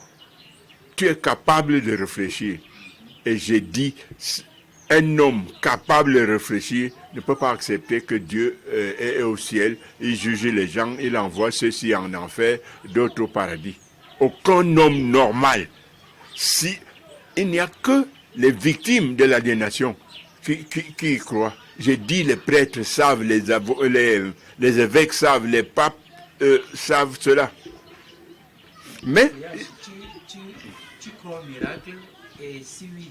tu es capable de réfléchir. Et j'ai dit, un homme capable de réfléchir ne peut pas accepter que Dieu est au ciel, il juge les gens, il envoie ceux-ci en enfer, d'autres au paradis. Aucun homme normal. Il n'y a que les victimes de l'aliénation qui y croient. J'ai dit, les prêtres savent, les évêques savent, les papes savent cela. Mais... Tu crois au miracle, et si oui,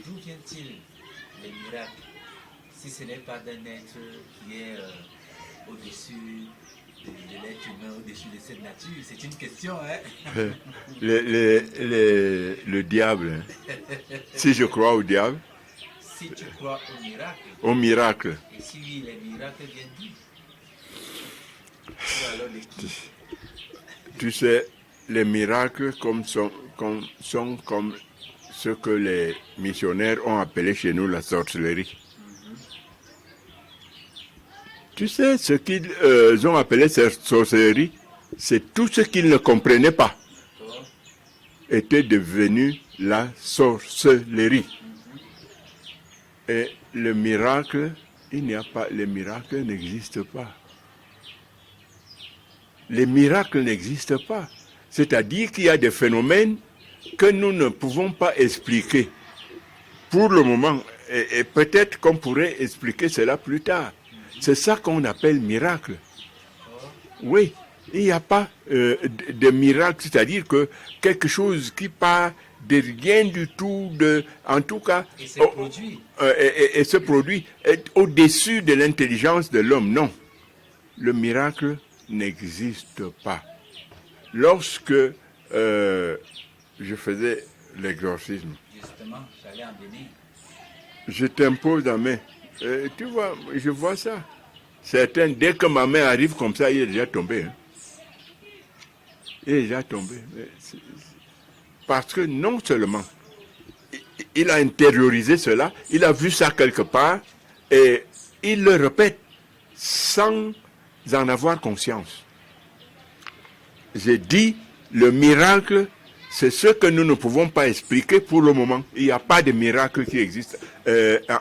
d'où vient-il le miracle, si ce n'est pas d'un être qui est au-dessus de l'être humain, au-dessus de cette nature? C'est une question, hein? Le diable. Hein. Si je crois au diable. Si tu crois au miracle. Au miracle. Et si oui, les miracles viennent d'où? Ou alors de qui? Tu sais, les miracles sont comme ce que les missionnaires ont appelé chez nous la sorcellerie. Tu sais, ce qu'ils ont appelé cette sorcellerie, c'est tout ce qu'ils ne comprenaient pas était devenu la sorcellerie. Et le miracle il n'y a pas, les miracles n'existent pas. Les miracles n'existent pas. C'est-à-dire qu'il y a des phénomènes que nous ne pouvons pas expliquer pour le moment. Et peut-être qu'on pourrait expliquer cela plus tard. C'est ça qu'on appelle miracle. Oui, il n'y a pas de miracle, c'est-à-dire que quelque chose qui part de rien du tout, en tout cas, et ce produit est au-dessus de l'intelligence de l'homme. Non, le miracle n'existe pas. Lorsque je faisais l'exorcisme, justement, j'allais en venir. Je t'impose la main. Tu vois, je vois ça. Certains, dès que ma main arrive comme ça, il est déjà tombé. Hein. Il est déjà tombé. Parce que non seulement il a intériorisé cela, il a vu ça quelque part, et il le répète sans en avoir conscience. J'ai dit, le miracle, c'est ce que nous ne pouvons pas expliquer pour le moment. Il n'y a pas de miracle qui existe.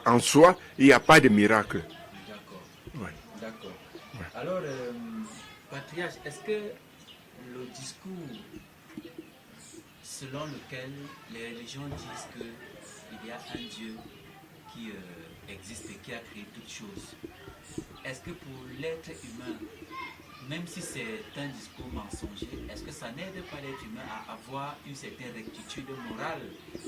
En soi, il n'y a pas de miracle. D'accord. Ouais. D'accord. Ouais. Alors, Patriarche, est-ce que le discours selon lequel les religions disent qu'il y a un Dieu qui existe et qui a créé toutes choses, est-ce que pour l'être humain, même si c'est un discours mensonger, est-ce que ça n'aide pas l'être humain à avoir une certaine rectitude morale,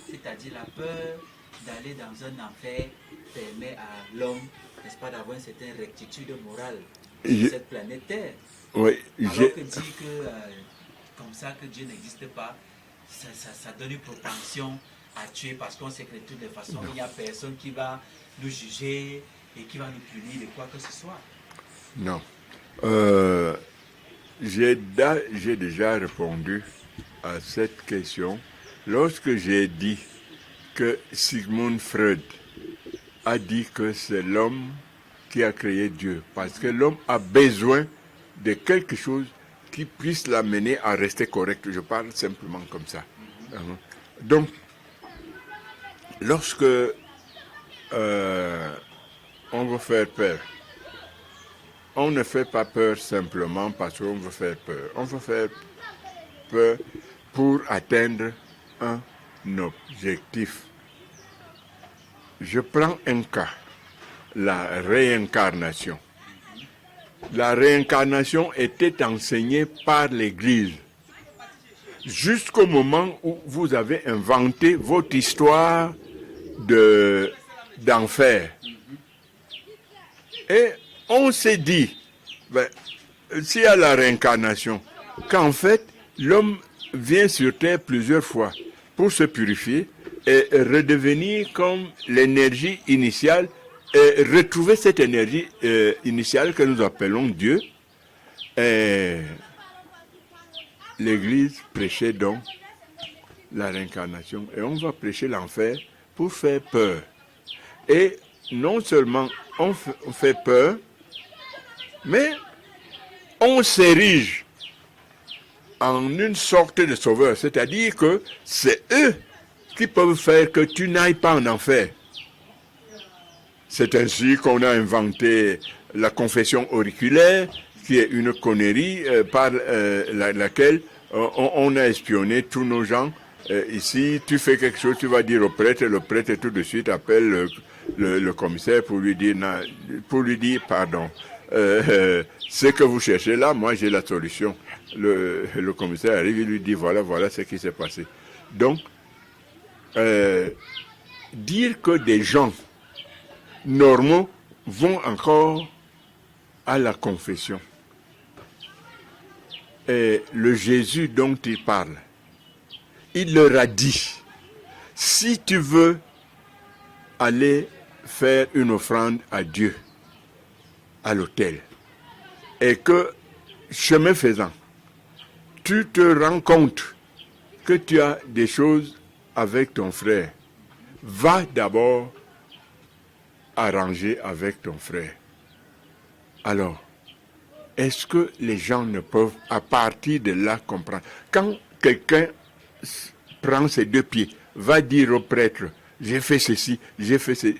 c'est-à-dire la peur d'aller dans un enfer permet à l'homme, n'est-ce pas, d'avoir une certaine rectitude morale sur cette planète Terre. Oui, alors que dire que comme ça que Dieu n'existe pas, ça donne une propension à tuer parce qu'on sait que de toutes les façons, il n'y a personne qui va nous juger et qui va nous punir de quoi que ce soit. Non. J'ai déjà répondu à cette question lorsque j'ai dit que Sigmund Freud a dit que c'est l'homme qui a créé Dieu, parce que l'homme a besoin de quelque chose qui puisse l'amener à rester correct. Je parle simplement comme ça. Donc, lorsque on veut faire peur, on ne fait pas peur simplement parce qu'on veut faire peur. On veut faire peur pour atteindre un objectif. Je prends un cas, la réincarnation. La réincarnation était enseignée par l'Église jusqu'au moment où vous avez inventé votre histoire d'enfer. Et on s'est dit, s'il y a la réincarnation, qu'en fait, l'homme vient sur Terre plusieurs fois pour se purifier et redevenir comme l'énergie initiale, et retrouver cette énergie initiale que nous appelons Dieu. Et l'Église prêchait donc la réincarnation et on va prêcher l'enfer pour faire peur. Et non seulement on fait peur, mais on s'érige en une sorte de sauveur, c'est-à-dire que c'est eux qui peuvent faire que tu n'ailles pas en enfer. C'est ainsi qu'on a inventé la confession auriculaire, qui est une connerie par laquelle on a espionné tous nos gens. Ici, tu fais quelque chose, tu vas dire au prêtre, le prêtre tout de suite appelle le commissaire pour lui dire pardon. Ce que vous cherchez là, moi j'ai la solution. Le commissaire arrive, il lui dit voilà ce qui s'est passé. Donc, dire que des gens normaux vont encore à la confession. Et le Jésus dont il parle, il leur a dit, si tu veux aller faire une offrande à Dieu, à l'autel, et que, chemin faisant, tu te rends compte que tu as des choses avec ton frère, va d'abord arranger avec ton frère. Alors, est-ce que les gens ne peuvent, à partir de là, comprendre? Quand quelqu'un prend ses deux pieds, va dire au prêtre, j'ai fait ceci, j'ai fait ceci,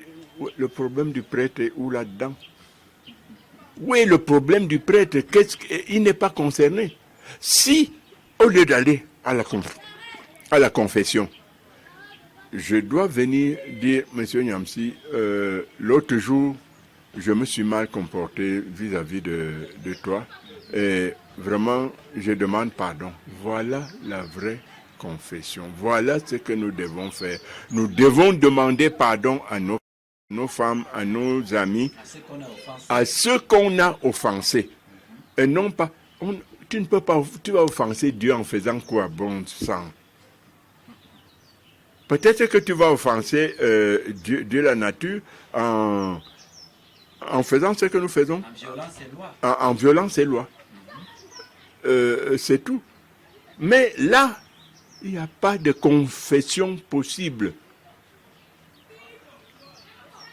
Le problème du prêtre est où là-dedans? Oui, le problème du prêtre, il n'est pas concerné. Si, au lieu d'aller à la confession, je dois venir dire, Monsieur Nyamsi, l'autre jour, je me suis mal comporté vis-à-vis de toi. Et vraiment, je demande pardon. Voilà la vraie confession. Voilà ce que nous devons faire. Nous devons demander pardon à nos femmes, à nos amis, à ceux qu'on a offensés. Et non pas, tu ne peux pas, tu vas offenser Dieu en faisant quoi, bon sang? Peut-être que tu vas offenser Dieu la nature en faisant ce que nous faisons. En violant ses lois. En violant ses lois. C'est tout. Mais là, il n'y a pas de confession possible.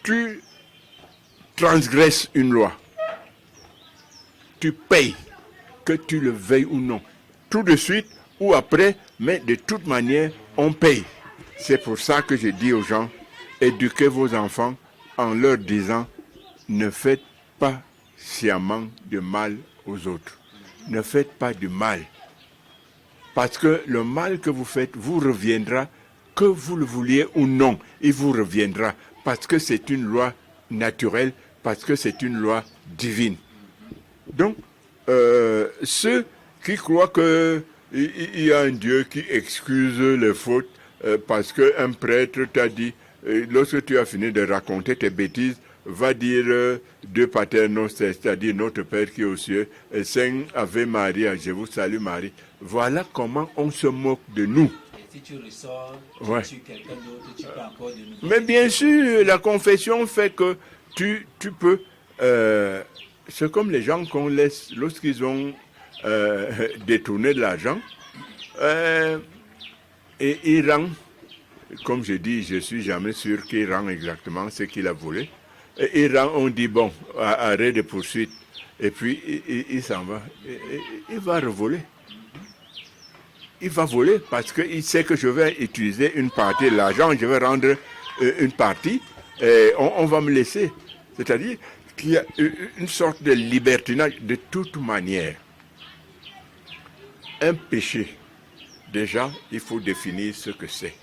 Tu transgresses une loi. Tu payes, que tu le veuilles ou non. Tout de suite ou après, mais de toute manière, on paye. C'est pour ça que je dis aux gens, éduquez vos enfants en leur disant, ne faites pas sciemment de mal aux autres. Ne faites pas du mal. Parce que le mal que vous faites vous reviendra, que vous le vouliez ou non, il vous reviendra. Parce que c'est une loi naturelle, parce que c'est une loi divine. Donc, ceux qui croient qu'il y a un Dieu qui excuse les fautes parce qu'un prêtre t'a dit, lorsque tu as fini de raconter tes bêtises, va dire deux Pater Noster, c'est-à-dire notre Père qui est aux cieux, et Saint Ave Maria, je vous salue Marie. Voilà comment on se moque de nous. Et si tu ressors, tu tues quelqu'un d'autre, tu peux encore de nouveau. Mais bien sûr, la confession fait que tu peux... c'est comme les gens qu'on laisse lorsqu'ils ont détourné de l'argent. Et il rend, comme je dis, je ne suis jamais sûr qu'il rend exactement ce qu'il a volé. Et il rend, on dit, bon, arrête de poursuite. Et puis, il s'en va. Il va revoler. Il va voler parce qu'il sait que je vais utiliser une partie de l'argent, je vais rendre une partie, et on va me laisser. C'est-à-dire qu'il y a une sorte de libertinage de toute manière. Un péché, déjà, il faut définir ce que c'est.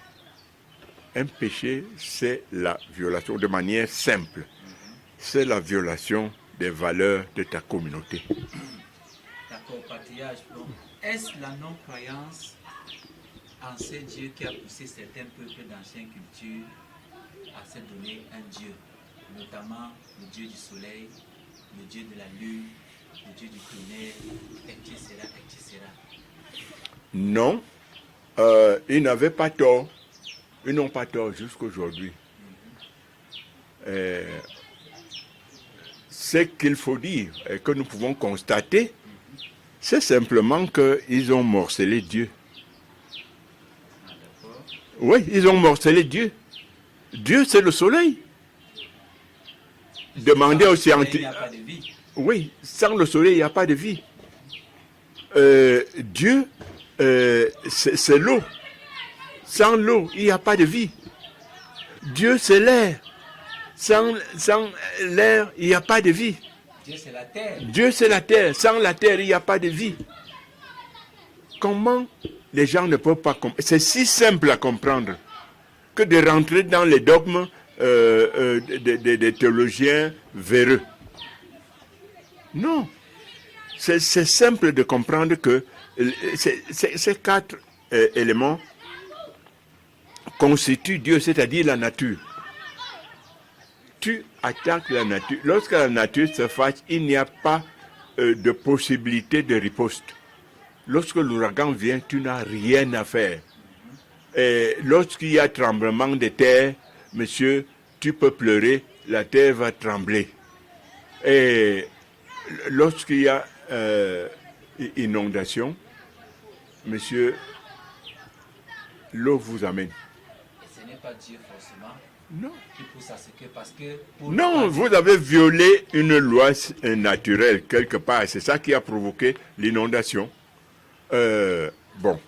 Un péché, c'est la violation, de manière simple, c'est la violation des valeurs de ta communauté. D'accord, patriarche. Bon. Est-ce la non-croyance en ce Dieu qui a poussé certains peuples d'anciennes cultures à se donner un Dieu, notamment le Dieu du soleil, le Dieu de la lune, le Dieu du tonnerre, etc., etc. Non, ils n'avaient pas tort. Ils n'ont pas tort jusqu'aujourd'hui. Ce qu'il faut dire et que nous pouvons constater, c'est simplement qu'ils ont morcelé Dieu. Oui, ils ont morcelé Dieu. Dieu, c'est le soleil. Demandez aux scientifiques. Oui, sans le soleil, il n'y a pas de vie. Dieu, c'est l'eau. Sans l'eau, il n'y a pas de vie. Dieu, c'est l'air. Sans l'air, il n'y a pas de vie. Dieu, c'est la terre. Dieu, c'est la terre. Sans la terre, il n'y a pas de vie. Comment les gens ne peuvent pas comprendre? C'est si simple à comprendre que de rentrer dans les dogmes des théologiens véreux. Non. C'est simple de comprendre que ces quatre éléments constituent Dieu, c'est-à-dire la nature. Tu attaques la nature. Lorsque la nature se fâche, il n'y a pas de possibilité de riposte. Lorsque l'ouragan vient, tu n'as rien à faire. Et lorsqu'il y a tremblement de terre, monsieur, tu peux pleurer, la terre va trembler. Et lorsqu'il y a inondation, monsieur, l'eau vous amène. Et ce n'est pas Dieu forcément Non. qui pousse à ce que, parce que... Non, vous avez violé une loi naturelle quelque part. C'est ça qui a provoqué l'inondation. Bon.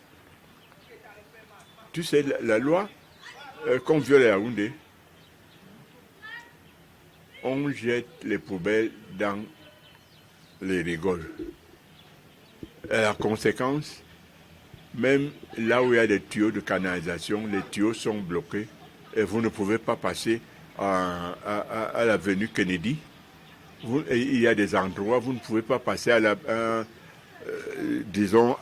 Tu sais, la loi qu'on viole à Yaoundé, on jette les poubelles dans les rigoles. Et la conséquence, même là où il y a des tuyaux de canalisation, les tuyaux sont bloqués et vous ne pouvez pas passer à l'avenue Kennedy. Il y a des endroits où vous ne pouvez pas passer disons,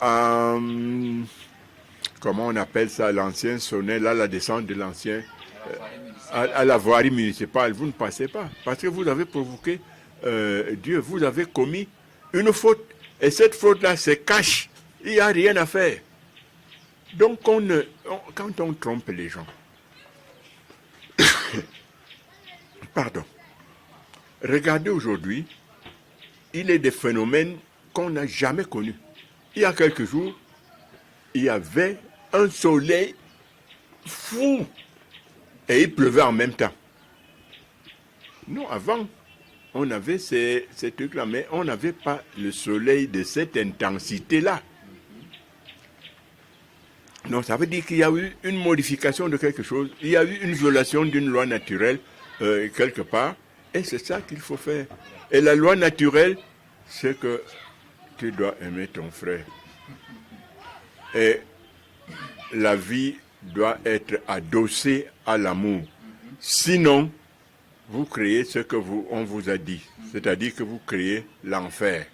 comment on appelle ça, l'ancien sonnet, là, la descente de l'ancien, à la voirie municipale. Vous ne passez pas parce que vous avez provoqué Dieu, vous avez commis une faute. Et cette faute-là se cache. Il n'y a rien à faire. Donc, quand on trompe les gens, pardon, regardez aujourd'hui, il est des phénomènes qu'on n'a jamais connus. Il y a quelques jours, il y avait un soleil fou et il pleuvait en même temps. Non, avant, on avait ces trucs-là, mais on n'avait pas le soleil de cette intensité-là. Non, ça veut dire qu'il y a eu une modification de quelque chose, il y a eu une violation d'une loi naturelle quelque part, et c'est ça qu'il faut faire. Et la loi naturelle, c'est que tu dois aimer ton frère. Et la vie doit être adossée à l'amour. Sinon, vous créez ce que on vous a dit, c'est-à-dire que vous créez l'enfer.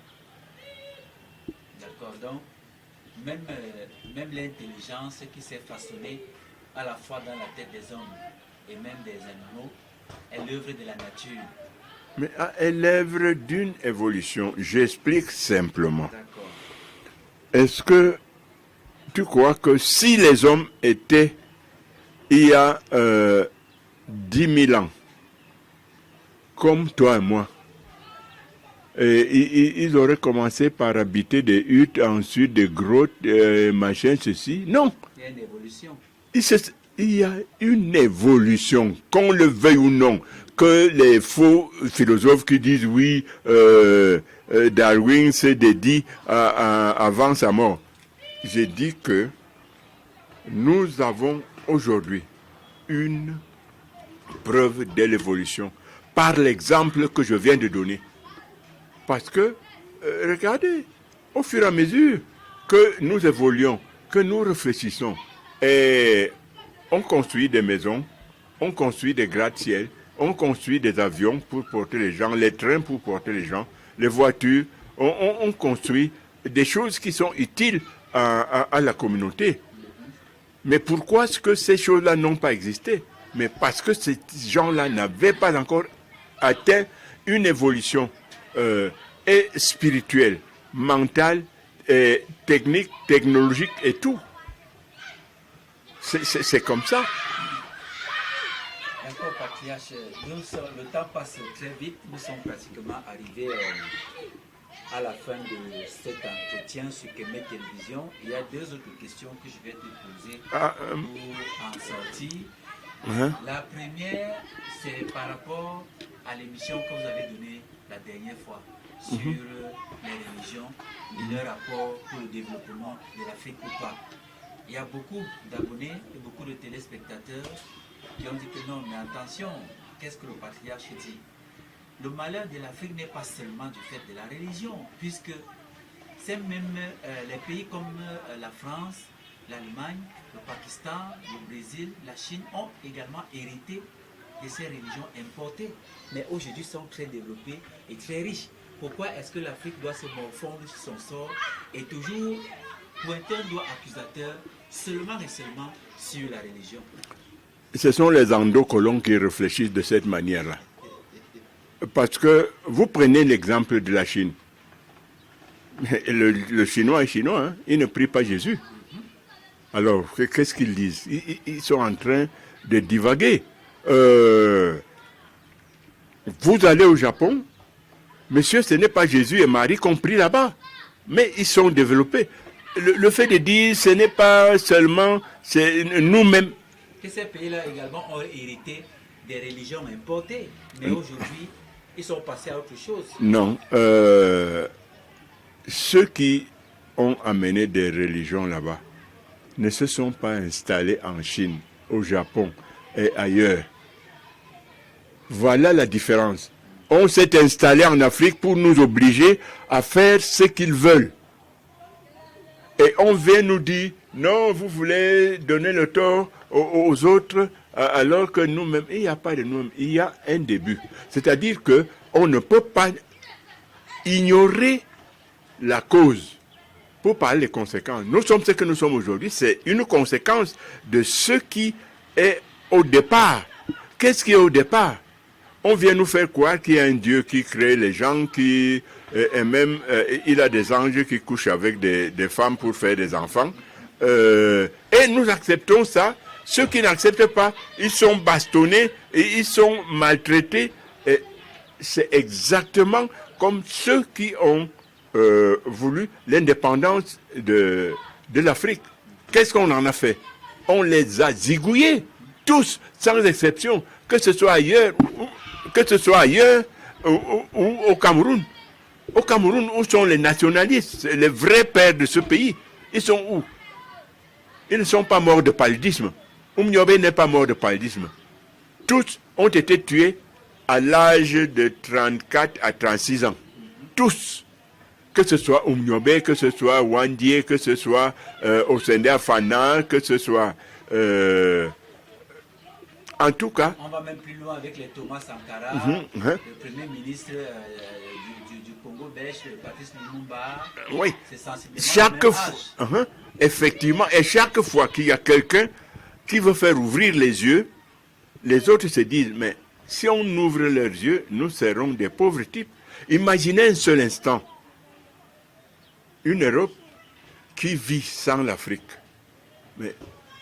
D'accord, donc même l'intelligence qui s'est façonnée à la fois dans la tête des hommes et même des animaux est l'œuvre de la nature. Mais est l'œuvre d'une évolution. J'explique simplement. D'accord. Est-ce que tu crois que si les hommes étaient il y a 10 000 ans, comme toi et moi, et ils auraient commencé par habiter des huttes, ensuite des grottes, machin, ceci? Non. Il y a une évolution. Il y a une évolution, qu'on le veuille ou non, que les faux philosophes qui disent oui, Darwin s'est dédié avant sa mort. J'ai dit que nous avons aujourd'hui une preuve de l'évolution par l'exemple que je viens de donner. Parce que, regardez, au fur et à mesure que nous évoluons, que nous réfléchissons, et on construit des maisons, on construit des gratte-ciel, on construit des avions pour porter les gens, les trains pour porter les gens, les voitures, on construit des choses qui sont utiles à la communauté. Mais pourquoi est-ce que ces choses-là n'ont pas existé? Mais parce que ces gens-là n'avaient pas encore atteint une évolution et spirituelle, mentale, et technique, technologique et tout. C'est comme ça. Encore patriarche, le temps passe très vite. Nous sommes pratiquement arrivés à la fin de cet entretien sur Kemet Télévision. Il y a deux autres questions que je vais te poser pour en sortir. La première, c'est par rapport à l'émission que vous avez donnée la dernière fois sur les religions et leur rapport pour le développement de l'Afrique ou pas. Il y a beaucoup d'abonnés et beaucoup de téléspectateurs qui ont dit que non, mais attention, qu'est-ce que le patriarche dit? Le malheur de l'Afrique n'est pas seulement du fait de la religion, puisque c'est même les pays comme la France, l'Allemagne, le Pakistan, le Brésil, la Chine ont également hérité de ces religions importées, mais aujourd'hui sont très développées et très riches. Pourquoi est-ce que l'Afrique doit se morfondre sur son sort et toujours pointer un doigt accusateur seulement et seulement sur la religion? Ce sont les endocolons qui réfléchissent de cette manière-là. Parce que vous prenez l'exemple de la Chine. Le Chinois est chinois, hein? Il ne prie pas Jésus. Alors, qu'est-ce qu'ils disent? Ils sont en train de divaguer. Vous allez au Japon, monsieur, ce n'est pas Jésus et Marie qu'on prie là-bas, mais ils sont développés. Le fait de dire, ce n'est pas seulement nous-mêmes. Que ces pays-là également ont hérité des religions importées, mais aujourd'hui, ils sont passés à autre chose. Non. Ceux qui ont amené des religions là-bas ne se sont pas installés en Chine, au Japon et ailleurs. Voilà la différence. on s'est installé en Afrique pour nous obliger à faire ce qu'ils veulent. Et on vient nous dire, non, vous voulez donner le tort aux autres, alors que nous-mêmes, il n'y a pas de nous-mêmes, il y a un début. C'est-à-dire qu'on ne peut pas ignorer la cause pour parler des conséquences. Nous sommes ce que nous sommes aujourd'hui, c'est une conséquence de ce qui est au départ. Qu'est-ce qui est au départ? On vient nous faire croire qu'il y a un Dieu qui crée les gens, et même il a des anges qui couchent avec des femmes pour faire des enfants. Et nous acceptons ça. Ceux qui n'acceptent pas, ils sont bastonnés et ils sont maltraités. Et c'est exactement comme ceux qui ont voulu l'indépendance de l'Afrique. Qu'est-ce qu'on en a fait? On les a zigouillés, tous, sans exception, que ce soit ailleurs, ou au Cameroun. Au Cameroun, où sont les nationalistes, les vrais pères de ce pays? Ils sont où? Ils ne sont pas morts de paludisme. Oumniobé n'est pas mort de paludisme. Tous ont été tués à l'âge de 34 à 36 ans. Tous. Que ce soit Oumniobé, que ce soit Wandie, que ce soit Osende Afana, que ce soit... en tout cas... On va même plus loin avec les Thomas Sankara, le premier ministre du Congo belge, Patrice Lumumba. Oui. C'est sensiblement Chaque fois, effectivement, et chaque fois qu'il y a quelqu'un qui veut faire ouvrir les yeux, les autres se disent, mais si on ouvre leurs yeux, nous serons des pauvres types. Imaginez un seul instant une Europe qui vit sans l'Afrique. Mais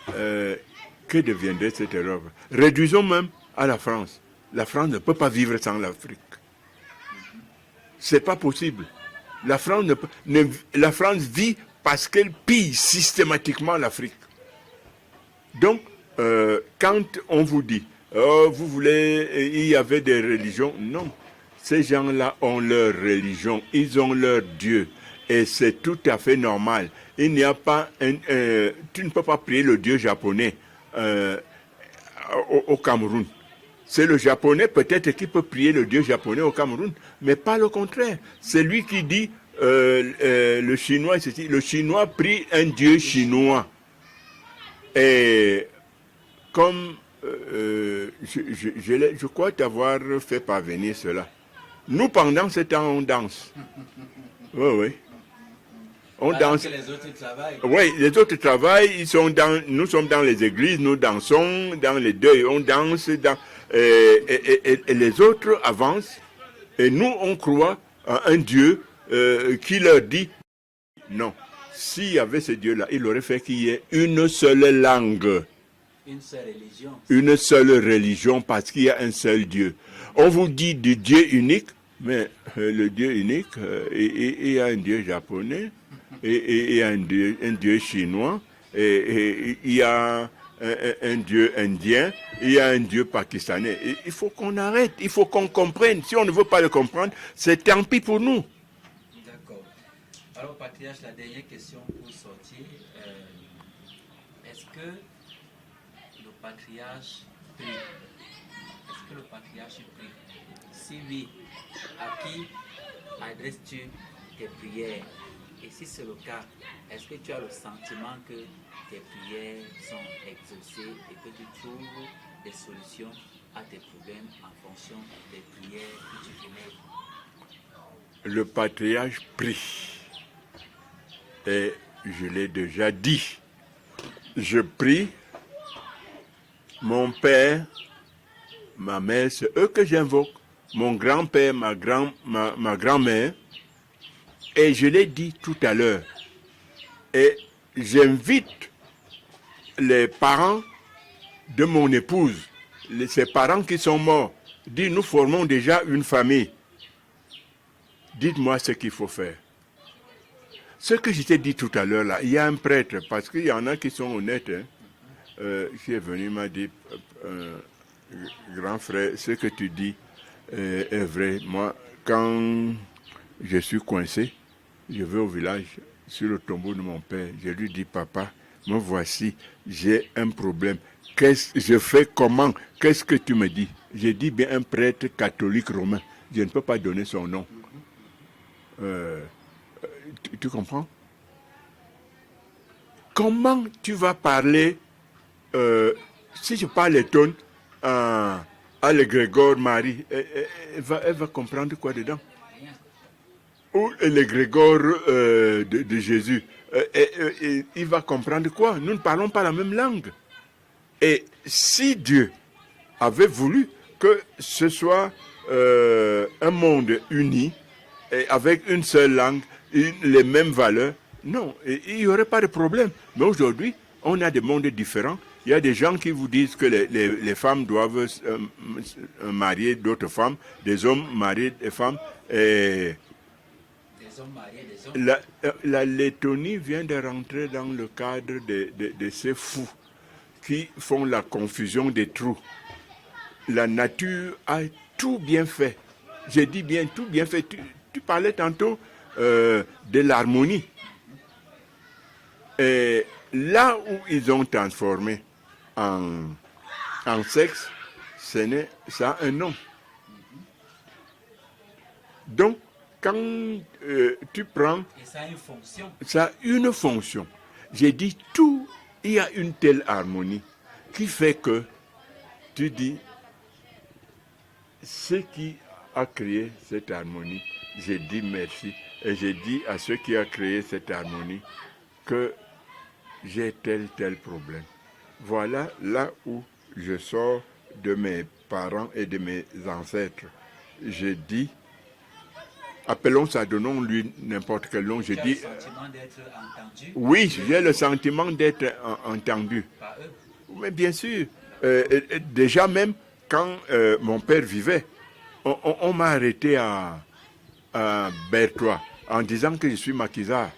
que deviendrait cette Europe? Réduisons même à la France. La France ne peut pas vivre sans l'Afrique. C'est pas possible. La France, la France vit parce qu'elle pille systématiquement l'Afrique. Donc, quand on vous dit, oh, vous voulez, il y avait des religions, non. Ces gens-là ont leur religion, ils ont leur Dieu. Et c'est tout à fait normal. Il n'y a pas tu ne peux pas prier le Dieu japonais au Cameroun. C'est le japonais peut-être qui peut prier le Dieu japonais au Cameroun, mais pas le contraire. C'est lui qui dit, le chinois, le chinois prie un Dieu chinois. Et comme je crois t'avoir fait parvenir cela. Nous, pendant ce temps, on danse. Oui, oui. On danse. Que les autres travaillent. Oui, les autres travaillent, nous sommes dans les églises, nous dansons, dans les deuils, on danse, et les autres avancent. Et nous, on croit à un Dieu qui leur dit, non, s'il y avait ce Dieu-là, il aurait fait qu'il y ait une seule langue. Une seule religion. Une seule religion, parce qu'il y a un seul Dieu. On vous dit du Dieu unique, mais le Dieu unique, il y a un Dieu japonais, et il y a un Dieu chinois, et il y a un Dieu indien, il y a un Dieu pakistanais. Et il faut qu'on arrête, il faut qu'on comprenne. Si on ne veut pas le comprendre, c'est tant pis pour nous. D'accord. Alors, patriarche, la dernière question pour sortir. Est-ce que le patriarche prie? Est-ce que le patriarche prie? Si oui, à qui adresses-tu tes prières? Et si c'est le cas, est-ce que tu as le sentiment que tes prières sont exaucées et que tu trouves des solutions à tes problèmes en fonction des prières que tu élèves? Le patriarche prie. Et je l'ai déjà dit. Je prie. Mon père, ma mère, c'est eux que j'invoque. Mon grand-père, ma grand-mère. Et je l'ai dit tout à l'heure. Et j'invite les parents de mon épouse, ses parents qui sont morts, dit nous formons déjà une famille. Dites-moi ce qu'il faut faire. Ce que je t'ai dit tout à l'heure là, il y a un prêtre, parce qu'il y en a qui sont honnêtes, qui est venu, m'a dit, grand frère, ce que tu dis est vrai. Moi, quand je suis coincé, je vais au village, sur le tombeau de mon père. Je lui dis, papa, me voici, j'ai un problème. Je fais comment? Qu'est-ce que tu me dis? J'ai dit, bien un prêtre catholique romain. je ne peux pas donner son nom. Tu comprends? Comment tu vas parler, si je parle letton à l'égrégore Marie, elle va comprendre quoi dedans? Ou l'égrégore de Jésus, il va comprendre quoi? Nous ne parlons pas la même langue. Et si Dieu avait voulu que ce soit un monde uni, et avec une seule langue, les mêmes valeurs, non, il n'y aurait pas de problème. Mais aujourd'hui, on a des mondes différents. Il y a des gens qui vous disent que les femmes doivent marier d'autres femmes, des hommes marier des femmes. Et des hommes mariés, des hommes. la Lettonie vient de rentrer dans le cadre de ces fous qui font la confusion des trous. La nature a tout bien fait. J'ai dit bien, tout bien fait. Tu parlais tantôt de l'harmonie. Et là où ils ont transformé en sexe, ça a un nom. Donc, quand tu prends... Et ça a une fonction. Ça a une fonction. J'ai dit tout, il y a une telle harmonie qui fait que tu dis, ce qui a créé cette harmonie, j'ai dit merci. Et j'ai dit à ceux qui ont créé cette harmonie que j'ai tel problème. Voilà là où je sors de mes parents et de mes ancêtres. J'ai dit, appelons ça, donnons-lui n'importe quel nom. J'ai dit, tu as le sentiment d'être entendu? Oui, j'ai le sentiment d'être entendu. Par eux? Mais bien sûr, déjà même quand mon père vivait, on m'a arrêté à Bertois en disant que je suis maquisard.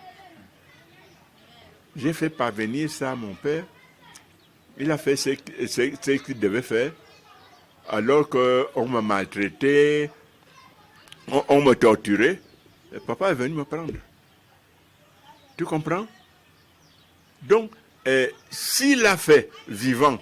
J'ai fait parvenir ça à mon père. Il a fait ce qu'il devait faire. Alors qu'on m'a maltraité, on m'a torturé. Le papa est venu me prendre. Tu comprends? Donc, s'il l'a fait vivant,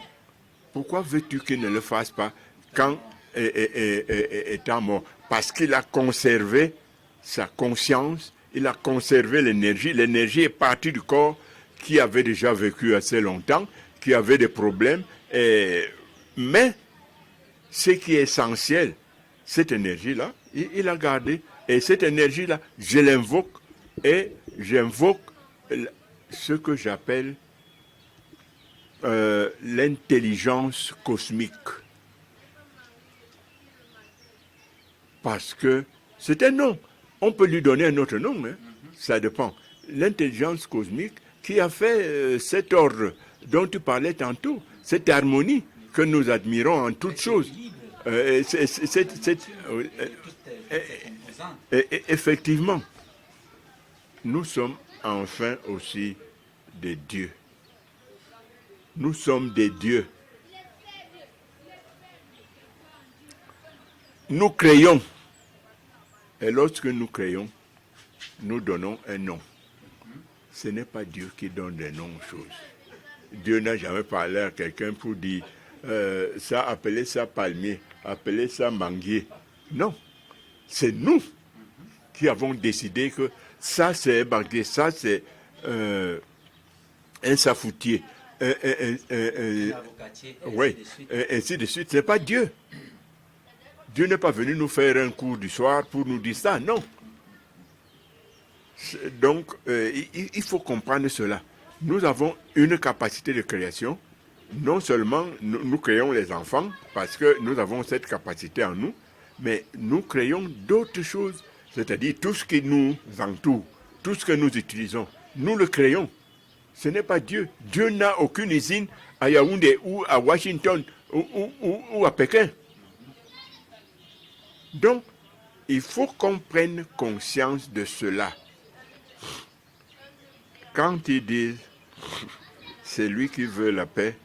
pourquoi veux-tu qu'il ne le fasse pas quand étant mort? Parce qu'il a conservé sa conscience, il a conservé l'énergie. L'énergie est partie du corps qui avait déjà vécu assez longtemps, qui avait des problèmes. Mais ce qui est essentiel, cette énergie-là, il a gardé. Et cette énergie-là, je l'invoque et j'invoque ce que j'appelle l'intelligence cosmique. Parce que c'est un nom. On peut lui donner un autre nom, hein. Ça dépend. L'intelligence cosmique qui a fait cet ordre dont tu parlais tantôt, cette harmonie que nous admirons en toutes choses. Effectivement, nous sommes enfin aussi des dieux. Nous sommes des dieux. Nous créons. Et lorsque nous créons, nous donnons un nom. Ce n'est pas Dieu qui donne des noms aux choses. Dieu n'a jamais parlé à quelqu'un pour dire ça, appelez ça palmier, appelez ça manguier. Non. C'est nous qui avons décidé que ça c'est un manguier, ça c'est un safoutier. Oui, ainsi de suite. Ce n'est pas Dieu. Dieu n'est pas venu nous faire un cours du soir pour nous dire ça, non. Donc, il faut comprendre cela. Nous avons une capacité de création. Non seulement nous créons les enfants, parce que nous avons cette capacité en nous, mais nous créons d'autres choses, c'est-à-dire tout ce qui nous entoure, tout ce que nous utilisons, nous le créons. Ce n'est pas Dieu. Dieu n'a aucune usine à Yaoundé ou à Washington ou à Pékin. Donc, il faut qu'on prenne conscience de cela. Quand ils disent « c'est lui qui veut la paix,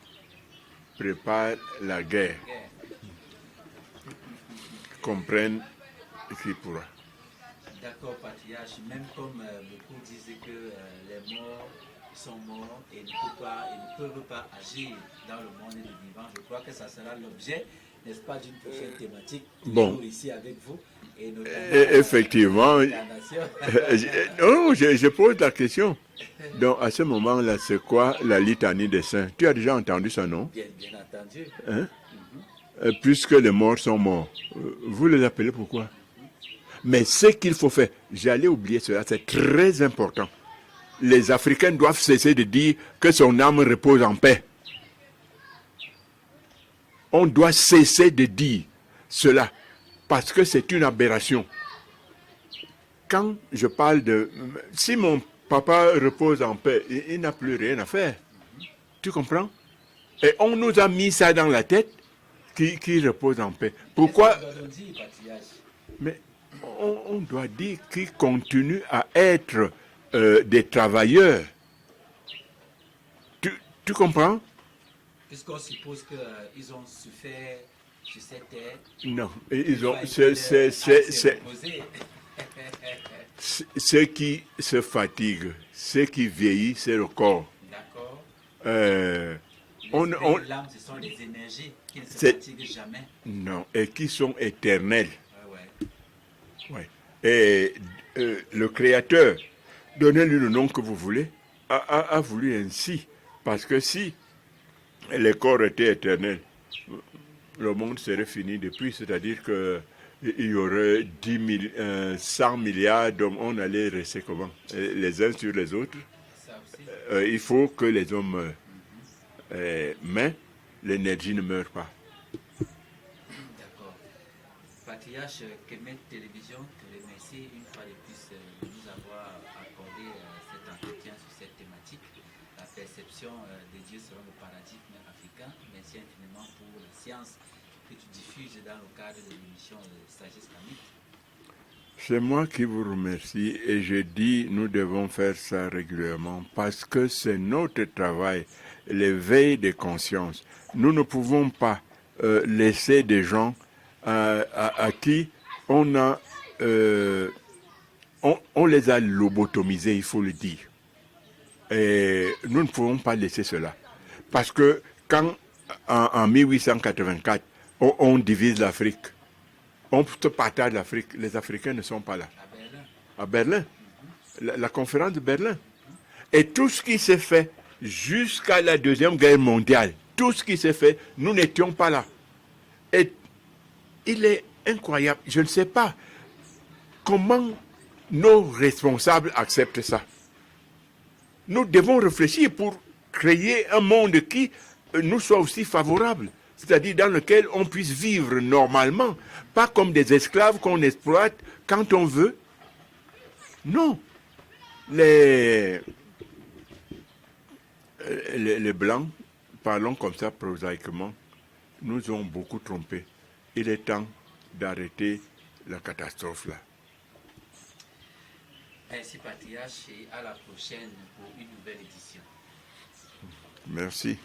prépare la guerre », comprenne qui pourra. D'accord, patriarche. Même comme beaucoup disaient que les morts ils sont morts et ne peuvent pas agir dans le monde des vivants. Je crois que ça sera l'objet, n'est-ce pas, d'une prochaine thématique, toujours ici avec vous. Et notamment, effectivement, je pose la question. Donc, à ce moment-là, c'est quoi la litanie des saints? Tu as déjà entendu ça, non? Bien entendu. Hein? Puisque les morts sont morts. Vous les appelez pourquoi? Mais ce qu'il faut faire, j'allais oublier cela, c'est très important. Les Africains doivent cesser de dire que son âme repose en paix. On doit cesser de dire cela, parce que c'est une aberration. Quand je parle de... Si mon papa repose en paix, il n'a plus rien à faire. Tu comprends? Et on nous a mis ça dans la tête, qui repose en paix. Pourquoi? Mais on doit dire qu'ils continuent à être des travailleurs. Tu comprends? Puisqu'on suppose qu'ils ont souffert sur cette terre. Non, ils ont... Ce qui se fatigue, ce qui vieillit, c'est le corps. D'accord. L'âme, ce sont les énergies qui ne se fatiguent jamais. Non, et qui sont éternelles. Ouais. Et le Créateur, donnez-lui le nom que vous voulez, a voulu ainsi. Parce que si les corps étaient éternels, le monde serait fini depuis. C'est-à-dire qu'il y aurait 100 milliards d'hommes. On allait rester comment? Les uns sur les autres. Il faut que les hommes meurent. Mais l'énergie ne meurt pas. D'accord. Patriarche Kemet Télévision te remercie une fois de plus de nous avoir accordé cet entretien sur cette thématique, la perception de Dieu selon le paradigme africain. Merci infiniment pour la science que tu diffuses dans le cadre de l'émission Sagesse Kamite. C'est moi qui vous remercie et je dis nous devons faire ça régulièrement parce que c'est notre travail, l'éveil des consciences. Nous ne pouvons pas laisser des gens à qui on les a lobotomisés, il faut le dire. Et nous ne pouvons pas laisser cela. Parce que quand en 1884, on divise l'Afrique, on se partage l'Afrique, les Africains ne sont pas là. À Berlin. La conférence de Berlin. Et tout ce qui s'est fait jusqu'à la Deuxième Guerre mondiale, tout ce qui s'est fait, nous n'étions pas là. Et il est incroyable, je ne sais pas comment nos responsables acceptent ça. Nous devons réfléchir pour créer un monde qui nous soit aussi favorable, c'est-à-dire dans lequel on puisse vivre normalement, pas comme des esclaves qu'on exploite quand on veut. Non. Les Blancs, parlons comme ça prosaïquement, nous ont beaucoup trompés. Il est temps d'arrêter la catastrophe là. Merci Patriarche et à la prochaine pour une nouvelle édition. Merci.